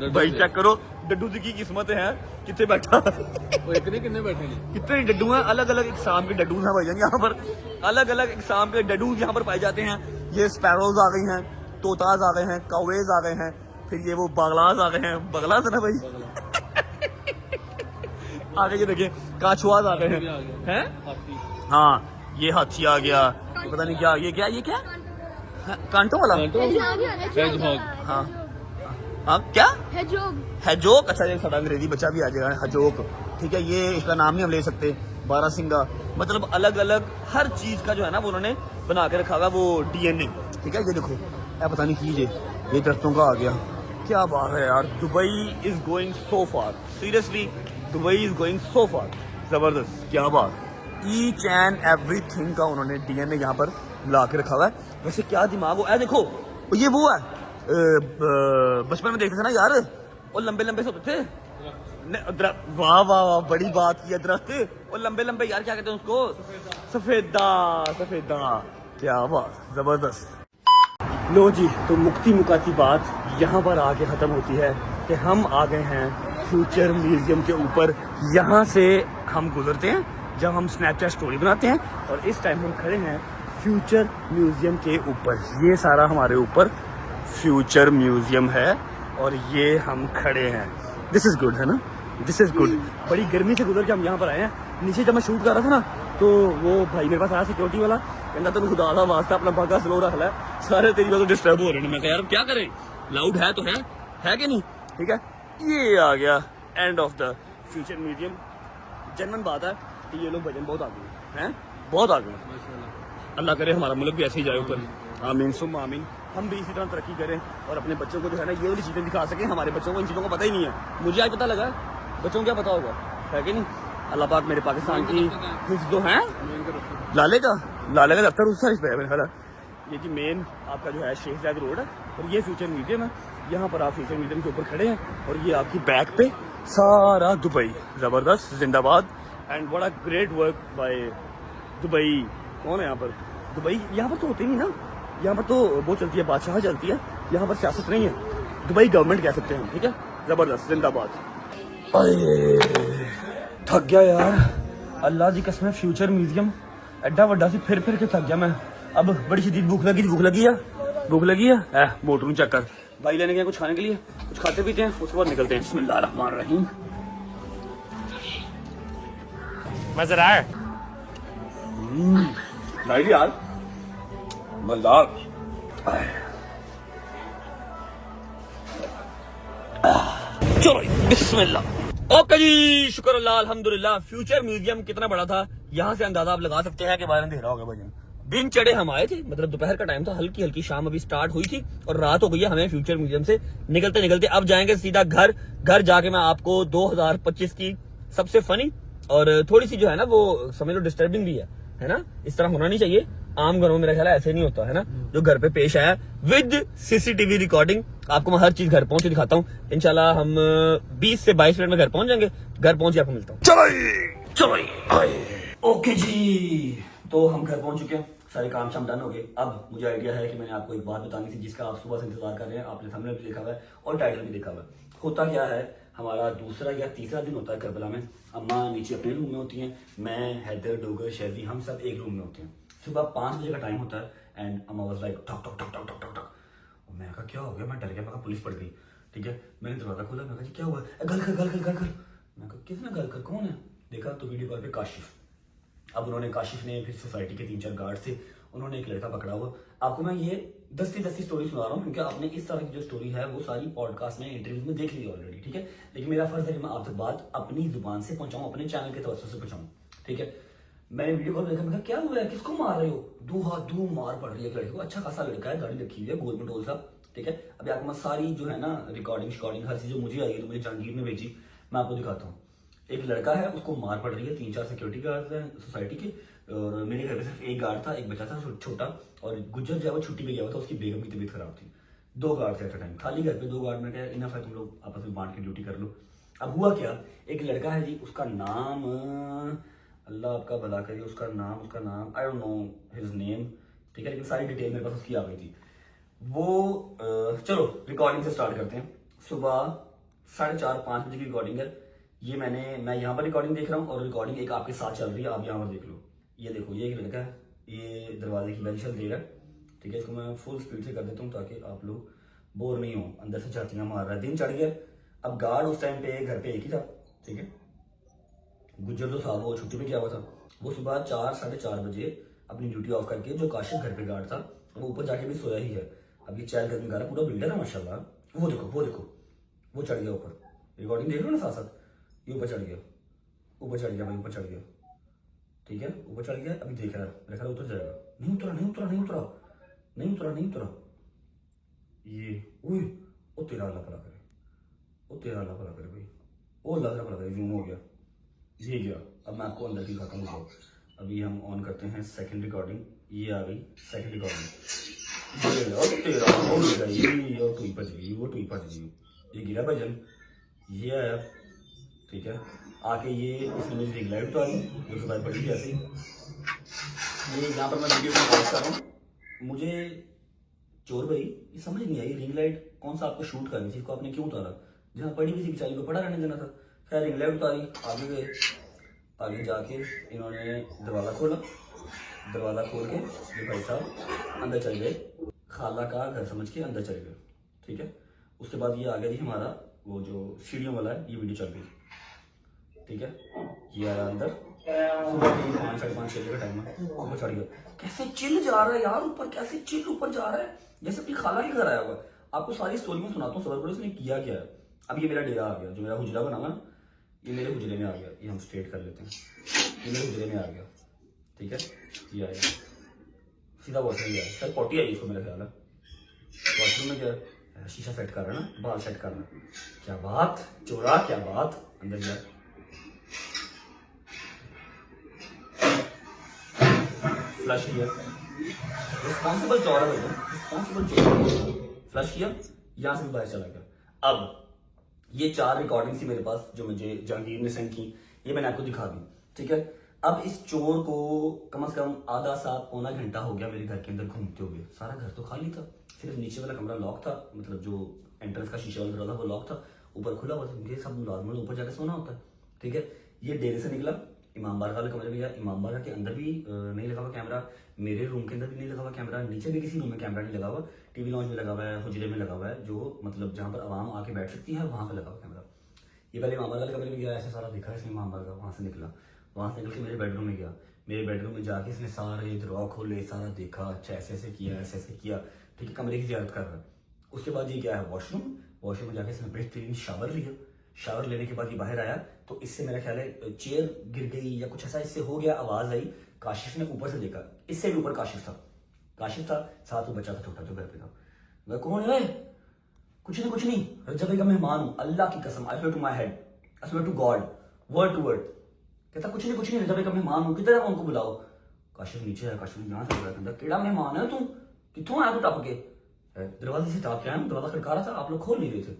भाई चेक करो, डड्डू की किस्मत है कितने बैठा। कितने बैठे हैं, कितने डड्डू हैं, अलग अलग इकसाम के डड्डू हैं भाईजान यहाँ पर, अलग अलग इकसाम के डड्डू यहाँ पर पाए जाते हैं। ये स्पैरोज आ गई हैं, तोताज आ गए हैं, कौवेज आ गए हैं, फिर ये वो बगलाज आ गए हैं, बगलाज है ना भाई। आगे ये देखिए, काछुआज आ गए हैं, हाँ ये हाथी आ गया, ये पता नहीं क्या, ये क्या हाँ, कांटों वाला। हाँ हाँ क्या हैजोक। अच्छा ये साਡਾ अंग्रेजी बच्चा भी आ जाएगा, हैजोक, ठीक है। ये इसका नाम नहीं हम ले सकते। बारासिंगा, मतलब अलग अलग हर चीज का जो है ना वो उन्होंने बना के रखा हुआ वो DNA, ठीक है। ये देखो क्या पता नहीं कीजिए, ये दरख्तों का आ गया, क्या बात है यार। Dubai is going so far, seriously Dubai is going so far, जबरदस्त, क्या बात। ईच एंड एवरीथिंग का उन्होंने DNA यहाँ पर ला के रखा हुआ है। वैसे क्या दिमाग हो, देखो ये वो है बचपन में देखते थे ना यार, वो लंबे लंबे से होते थे। वाह वाह वाह, बड़ी बात की है, दरख्त और लंबे लंबे यार, क्या कहते हैं उसको, सफेदा, क्या बात, जबरदस्त। लो जी, तो मुक्ति मुकाती बात यहाँ पर आके खत्म होती है कि हम आ गए हैं फ्यूचर म्यूजियम के ऊपर। यहाँ से हम गुजरते हैं जब हम स्नैपचैट स्टोरी बनाते हैं, और इस टाइम हम खड़े हैं फ्यूचर म्यूजियम के ऊपर। ये सारा हमारे ऊपर फ्यूचर म्यूजियम है और ये हम खड़े हैं। दिस इज गुड, है ना, दिस इज गुड। बड़ी गर्मी से गुजर के हम यहाँ पर आए हैं। नीचे जब मैं शूट कर रहा था ना, तो वो भाई मेरे पास आया सिक्योरिटी वाला, कहना तो खुदा दा वास्ता अपना भागा स्लो रख ला, सारे तेरी वजह डिस्टर्ब हो रहे हैं। मैं कहा यार क्या करें, लाउड है तो है कि नहीं, ठीक है। ये आ गया end of the future museum. General बात है कि ये लोग भजन बहुत आगे हैं, बहुत आगे। अल्लाह करे हमारा मुल्क भी ऐसे ही जाए ऊपर, आमीन सुम आमीन। हम भी इसी तरह तरक्की करें और अपने बच्चों को जो है ना ये वाली चीज़ें दिखा सकें। हमारे बच्चों को इन चीज़ों को पता ही नहीं है, मुझे आज पता लगा, बच्चों को क्या पता होगा, है कि नहीं। अल्लाह पाक मेरे पाकिस्तान की हिफ्ज़ जो है, लाले का दफ्तर उस साइड पे है मेरे ख्याल। ये कि मेन आपका जो है शेख ज़ायद रोड है और ये फ्यूचर म्यूजियम है। यहाँ पर आप फ्यूचर म्यूजियम के ऊपर खड़े हैं और ये आपकी बैक पे सारा दुबई, ज़बरदस्त, जिंदाबाद एंड बड़ा ग्रेट वर्क बाय दुबई। कौन है यहाँ पर, दुबई यहाँ पर तो होते नहीं ना, यहाँ पर तो वो चलती है, बादशाह चलती है, यहाँ पर सियासत नहीं है, दुबई गवर्नमेंट कह सकते हैं, ठीक है, जबरदस्त, जिंदाबाद। अरे थक गया यार, अल्लाह की कसम, फ्यूचर म्यूजियम एड्डा वड्डा सी फिर के थक गया मैं। अब बड़ी शदीद भूख लगी है, मोटर चेक कर, भाई लेने गए कुछ खाने के लिए, कुछ खाते पीते हैं, उसके बाद निकलते हैं। बिस्मिल्लाह रहमान रहीम। मजेदार यार, मजेदार। चलो बिस्मिल्लाह। ओके जी, शुक्र अल्लाह, अल्हम्दुलिल्लाह। फ्यूचर म्यूजियम कितना बड़ा था, यहाँ से अंदाजा आप लगा सकते हैं कि बाहर अंधेरा होगा भजन। दिन चढ़े हम आए थे, मतलब दोपहर का टाइम था, हल्की हल्की शाम अभी स्टार्ट हुई थी और रात हो गई है हमें फ्यूचर म्यूजियम से निकलते। अब जाएंगे सीधा घर जाके मैं आपको 2025 की सबसे फनी और थोड़ी सी जो है ना वो समझ लो डिस्टर्बिंग भी है ना, इस तरह होना नहीं चाहिए। आम घरों में मेरा ख्याल ऐसे नहीं होता है ना, जो घर पे पेश आया विद CCTV रिकॉर्डिंग। आपको मैं हर चीज घर पहुंच के दिखाता हूँ इंशाल्लाह। हम 20 से 22 मिनट में घर पहुंच जाएंगे, घर पहुंच के आपको मिलता हूँ। चलो ओके जी, तो हम घर पहुंच चुके हैं, सारे काम शाम डन हो गए। अब मुझे आइडिया है कि मैंने आपको एक बात बतानी थी जिसका आप सुबह से इंतजार कर रहे हैं। आपने थंबनेल भी देखा हुआ है और टाइटल भी देखा हुआ है। होता क्या है, हमारा दूसरा या तीसरा दिन होता है करबला में। अम्मा नीचे अपने रूम में होती हैं, मैं, हैदर, डोगर, शैदी, हम सब एक रूम में होते हैं। सुबह 5 बजे का टाइम होता है एंड अम्मा वाज लाइक ठक ठक ठक ठक ठक ठक ठक। मैं कहा क्या हो गया, मैं डर गया, मैं कहा पुलिस पड़ गई, ठीक है। मैंने दरवाजा खोला, मैं कहा जी क्या हुआ, गल कर। मैं कहा किसने गल कर, कौन है, देखा तो वीडियो कॉल पे काशिफ। अब उन्होंने, काशिफ ने, फिर सोसाइटी के 3-4 गार्ड थे, उन्होंने एक लड़का पकड़ा हुआ। आपको मैं ये 10 स्टोरी सुना रहा हूँ क्योंकि आपने इस तरह की जो स्टोरी है वो सारी पॉडकास्ट में, इंटरव्यूज में देख ली ऑलरेडी, ठीक है। लेकिन मेरा फर्ज है कि मैं आप तक बात अपनी जुबान से पहुंचाऊं, अपने चैनल के तवज्जो से पहुंचाऊं, ठीक है। मैंने वीडियो कॉल देखा, मैं कहा क्या हुआ है, किसको मार रहे हो, दो मार पड़ रही है लड़के को। अच्छा खासा लड़का है, गाड़ी रखी हुई है, गोल मटोल सा, ठीक है। अभी आपको मैं सारी जो है ना रिकॉर्डिंग हर चीज जो मुझे आई है, तो मुझे जहांगीर ने भेजी, मैं आपको दिखाता हूँ। एक लड़का है, उसको मार पड़ रही है, 3-4 सिक्योरिटी गार्ड हैं सोसाइटी के, और मेरे घर पे सिर्फ एक गार्ड था, एक बच्चा था छोटा, और गुज्जर जो है वो छुट्टी पे गया हुआ था, उसकी बेगम की तबीयत खराब थी। 2 गार्ड थे एट टाइम, खाली घर पे 2 गार्ड में क्या इनफ है, तुम लोग आपस में बांट के ड्यूटी कर लो। अब हुआ क्या, एक लड़का है जी, उसका नाम, अल्लाह आपका भला करे, उसका नाम I don't know his name, ठीक है, लेकिन सारी डिटेल मेरे पास उसकी आ गई थी। वो चलो रिकॉर्डिंग से स्टार्ट करते हैं। सुबह 4:30-5 बजे की रिकॉर्डिंग है ये। मैं यहाँ पर रिकॉर्डिंग देख रहा हूँ और रिकॉर्डिंग एक आपके साथ चल रही है, आप यहाँ पर देख लो। ये देखो, ये एक लड़का है, ये दरवाजे की बेल दे रहा है, ठीक है। इसको मैं फुल स्पीड से कर देता हूँ ताकि आप लोग बोर नहीं हो। अंदर से झातियाँ मार रहा है, दिन चढ़ गया। अब गार्ड उस टाइम पे घर पे एक ही था, ठीक है। गुज्जर जो था वो छुट्टी पे गया हुआ था, वो सुबह 4 साढ़े 4 बजे अपनी ड्यूटी ऑफ करके, जो काशिफ घर पे गार्ड था वो ऊपर जाके भी सोया ही है। अब ये चैल करने पूरा बिल्डर है माशाल्लाह। वो देखो वो चढ़ गया ऊपर, रिकॉर्डिंग देख लो ना साथ साथ, ये ऊपर चढ़ गया भाई, ऊपर चढ़ गया, ठीक है, ऊपर चढ़ गया। अभी देख रहा है, मेरे ख्याल उतर जाएगा। नहीं उतरा। ये ओए, ओ तेरा अल्लाह भला करे, भाई, ओ अल्लाह भला करे, जूम हो गया, ये गया। अब मैं आपको अंदर की खाता हूँ। अभी हम ऑन करते हैं सेकंड रिकॉर्डिंग, ये आ गई सेकंड रिकॉर्डिंग, ये लो तेरा हो गई, और टूई पच गई, ये गिरा भजन, ये आया, ठीक है, आके ये इसने मुझे रिंग लाइट तो आ गई जो कि बात पड़ी थी ऐसे ही। ये यहाँ पर मैं वीडियो को पॉज कर रहा हूँ। मुझे चोर भाई ये समझ नहीं आई, रिंग लाइट कौन सा आपको शूट करनी थी, इसको आपने क्यों उतारा, जहाँ पड़ी किसी बेचारी को पड़ा रहने देना था। खैर रिंग लाइट उतारी, आगे गए, आगे जाके इन्होंने दरवाज़ा खोल के ये भाई साहब अंदर चले गए, खाला का घर समझ के अंदर चले गए, ठीक है। उसके बाद ये आ गया जी हमारा वो जो सीढ़ियों वाला है, ये वीडियो चल गई, ठीक है। ये आया अंदर, सुबह के 5 साढ़े 5 6 का टाइम है, ऊपर चढ़ गया। कैसे चिल जा रहा है यार ऊपर, कैसे चिल ऊपर जा रहा है, जैसे अपनी खाला के घर आया हुआ। आपको सारी स्टोरी में सुनाता हूँ, सबर करो इसने किया क्या है। अब ये मेरा डेरा आ गया, जो मेरा हुजरा बना हुआ ना, ये मेरे हुजरे में आ गया। ये हम स्ट्रेट कर लेते हैं, ये मेरे हुजरे में आ गया, ठीक है। ये आया सीधा वॉशरूम गया, शायद पॉटी आई इसको मेरा ख्याल है। वॉशरूम में गया, शीशा सेट कर रहा है ना, बाल सेट कर रहा है, क्या बात चोरा, क्या बात। अंदर गया, फ्लश किया, रिस्पॉन्सिबल चोर है भैया, रिस्पॉन्सिबल चोर। फ्लश किया, यहां से भी बाहर चला गया। अब ये 4 रिकॉर्डिंग थी मेरे पास जो मुझे जहांगीर ने सेंड की, ये मैंने आपको दिखा दी, ठीक है। अब इस चोर को कम से कम आधा सा पौना घंटा हो गया मेरे घर के अंदर घूमते हुए। सारा घर तो खाली था, सिर्फ नीचे वाला कमरा लॉक था, मतलब जो एंट्रेंस का शीशा वाला था वो लॉक था, ऊपर खुला हुआ था, क्योंकि सब नॉर्मल ऊपर जाकर सोना होता है, ठीक है। ये डेरे से निकला, इमाम बारगाह वाले कमरे में गया, इमाम बारगाह के अंदर भी नहीं लगा हुआ कैमरा, मेरे रूम के अंदर भी नहीं लगा हुआ कैमरा, नीचे भी किसी रूम में कैमरा नहीं लगा हुआ, टीवी लॉन्च में लगा हुआ है, हुजरे में लगा हुआ है, जो मतलब जहाँ पर आवाम आके बैठ सकती है वहाँ पर लगा हुआ कैमरा। ये पहले इमाम बारगाह वाले कमरे में गया, ऐसे सारा देखा इसने इमाम बारगाह, वहाँ से निकला, वहाँ से निकल के मेरे बेडरूम में गया, मेरे बेडरूम में जाके इसने सारे दरवाजे खोले, सारा देखा, अच्छा ऐसे ऐसे किया, ठीक है, कमरे की ज़ियारत कर रहा है। उसके बाद ये क्या है वॉशरूम में जाके इसने बेहतरीन शावर लिया, शावर लेने के बाद ये बाहर आया तो इससे मेरा ख्याल है चेयर गिर गई या कुछ ऐसा इससे हो गया, आवाज आई। काशिफ ने ऊपर से देखा, इससे भी ऊपर काशिफ था, साथ में बच्चा था छोटा जो घर पे था। वह कौन है? कुछ नहीं, रजब भाई का मेहमान हूं, अल्लाह की कसम, I swear to my head, I swear to God, word to word. कहता कुछ नहीं, रजब भाई का मेहमान हूं, किधर है, उनको बुलाओ। काशिफ नीचे है, काशिफ यहाँ से कहता केड़ा मेहमान है तू, कितों आया तू टप के? दरवाजे से टाप के आया, दरवाजा खड़का रहा था, आप लोग खोल नहीं रहे थे।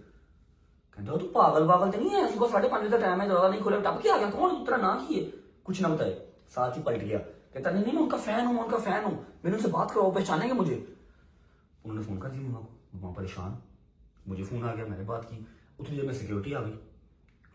कहता तू पागल तो नहीं है, सुबह 5:30 बजे का टाइम है, दरवाजा नहीं खोले, टप के आ गया, कौन तेरा ना किए, कुछ ना बताए, साथ ही पलट गया। कहता नहीं मैं उनका फैन हूँ, मैंने उनसे बात करो, पहचानेंगे मुझे। उन्होंने फोन कर दिया मम्मा को, मम्मा परेशान, मुझे फोन आ गया, मैंने बात की, उतनी देर में सिक्योरिटी आ गई,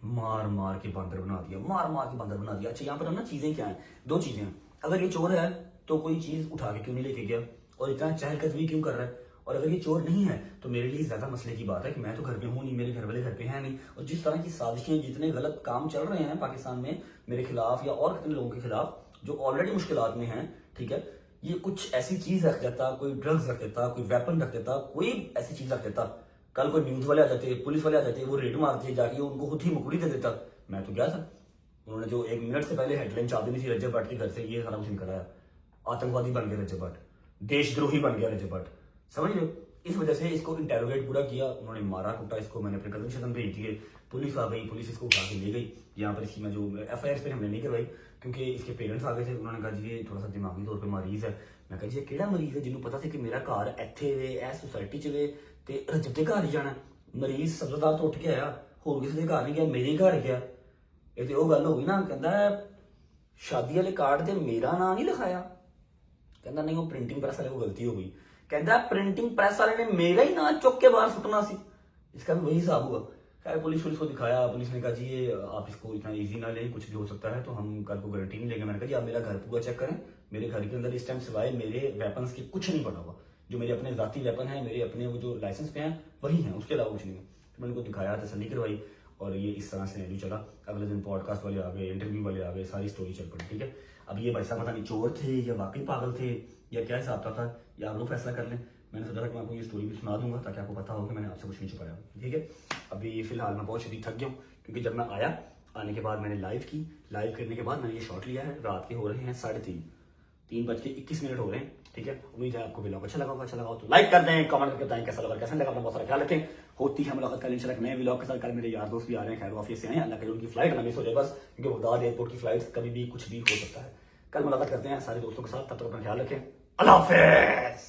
मार के बंदर बना दिया। अच्छा यहाँ पर ना चीजें क्या है, 2 चीजें हैं। अगर ये चोर है तो कोई चीज उठा के क्यों नहीं लेके गया और इतना चहलकदमी क्यों कर रहा है, और अगर ये चोर नहीं है तो मेरे लिए ज्यादा मसले की बात है कि मैं तो घर पे हूँ नहीं, मेरे घर वाले घर पे हैं नहीं, और जिस तरह की साजिशें, जितने गलत काम चल रहे हैं पाकिस्तान में मेरे खिलाफ या और कितने लोगों के खिलाफ जो ऑलरेडी मुश्किलात में हैं, ठीक है, ये कुछ ऐसी चीज रख देता, कोई ड्रग्स रख देता, कोई वेपन रख देता, कोई ऐसी चीज रख देता, कल कोई न्यूज वाले आ जाते, पुलिस वाले आ जाते, वो रेड मारते जाके उनको खुद ही मुकड़ी दे देता। मैं तो गया था, उन्होंने जो 1 मिनट से पहले हेडलाइन चाप दी थी रजब भट्ट के घर से, ये सारा कुछ निकला, आतंकवादी बन गया रजब भट्ट, देशद्रोही बन गया रजब भट्ट, समझ रहे हो। इस वजह से इसको इंटेरोगेट पूरा किया, उन्होंने मारा कुटा इसको, मैंने अपने कदम शदम भेज दिए, पुलिस आ गई, पुलिस इसको उठा के ले गई। यहाँ पर इसकी मैं जो FIR पे हमने नहीं करवाई क्योंकि इसके पेरेंट्स आ गए थे, उन्होंने कहा जी ये थोड़ा सा दिमागी तौर पर मरीज है। मैं कहा जी केड़ा मरीज है जिन्होंने पता था कि मेरा घर इत्थे वे ए सोसाइटी च वे ते रजब के घर ही जाना, मरीज सब्जदार तो उठ के आया, होर किसी के घर नहीं गया, मेरे घर गया। ये तो गल हो गई ना, कहता शादी वाले कार्ड ते मेरा नाम नहीं लिखाया, कहता नहीं वो प्रिंटिंग प्रेस वाले को गलती हो गई, कहता प्रिंटिंग प्रेस वाले ने मेरा ही नाम चुक के बाहर सुटना सी, इसका भी वही हिसाब हुआ। खैर पुलिस को दिखाया, पुलिस ने कहा जी ये आप इसको इतना इजी ना लें, कुछ भी हो सकता है, तो हम कल को गारंटी नहीं लेंगे। मैंने कहा जी आप मेरा घर पूरा चेक करें, मेरे घर के अंदर इस टाइम सिवाय मेरे वेपन्स के कुछ नहीं पड़ा हुआ, जो मेरे अपने जाती वेपन है, मेरे अपने वो जो लाइसेंस पे हैं वही हैं, उसके अलावा कुछ नहीं है। तो मैंने उनको दिखाया, तसल्ली करवाई, और ये इस तरह से नहीं चला। अगले दिन पॉडकास्ट वाले आ गए, इंटरव्यू वाले आ गए, सारी स्टोरी चल पड़ी, ठीक है। अब ये भाई साहब पता नहीं चोर थे या वाकई पागल थे या क्या हिसाब था या आप लोग फैसला कर लें। मैंने सोचा था कि मैं आपको ये स्टोरी भी सुना दूंगा ताकि आपको पता हो कि मैंने आपसे कुछ नहीं छुपाया, ठीक है। अभी फिलहाल मैं बहुत शदीद थक गया हूँ क्योंकि जब मैं आया, आने के बाद मैंने लाइव की, लाइव करने के बाद मैंने ये शॉट लिया है। रात के हो रहे हैं 3:21 हो रहे हैं, ठीक है। उम्मीद है आपको व्लॉग अच्छा लगा हो तो लाइक कर दें, कमेंट करके बताएं कैसा लगा, कैसा लगा। अपना बहुत सारा ख्याल रखें। होती है मुलाकात कल इंशाल्लाह नए व्लॉग के साथ। कल मेरे यार दोस्त भी आ रहे हैं, खैर ऑफिस से आए हैं, अल्लाह करे उनकी फ्लाइट ना मिस हो जाए बस, क्योंकि बगदाद एयरपोर्ट की फ्लाइट कभी भी कुछ भी हो सकता है। कल मुलाकात करते हैं सारे दोस्तों के साथ, तब तक अपना ख्याल रखें। अल्लाह हाफिज़।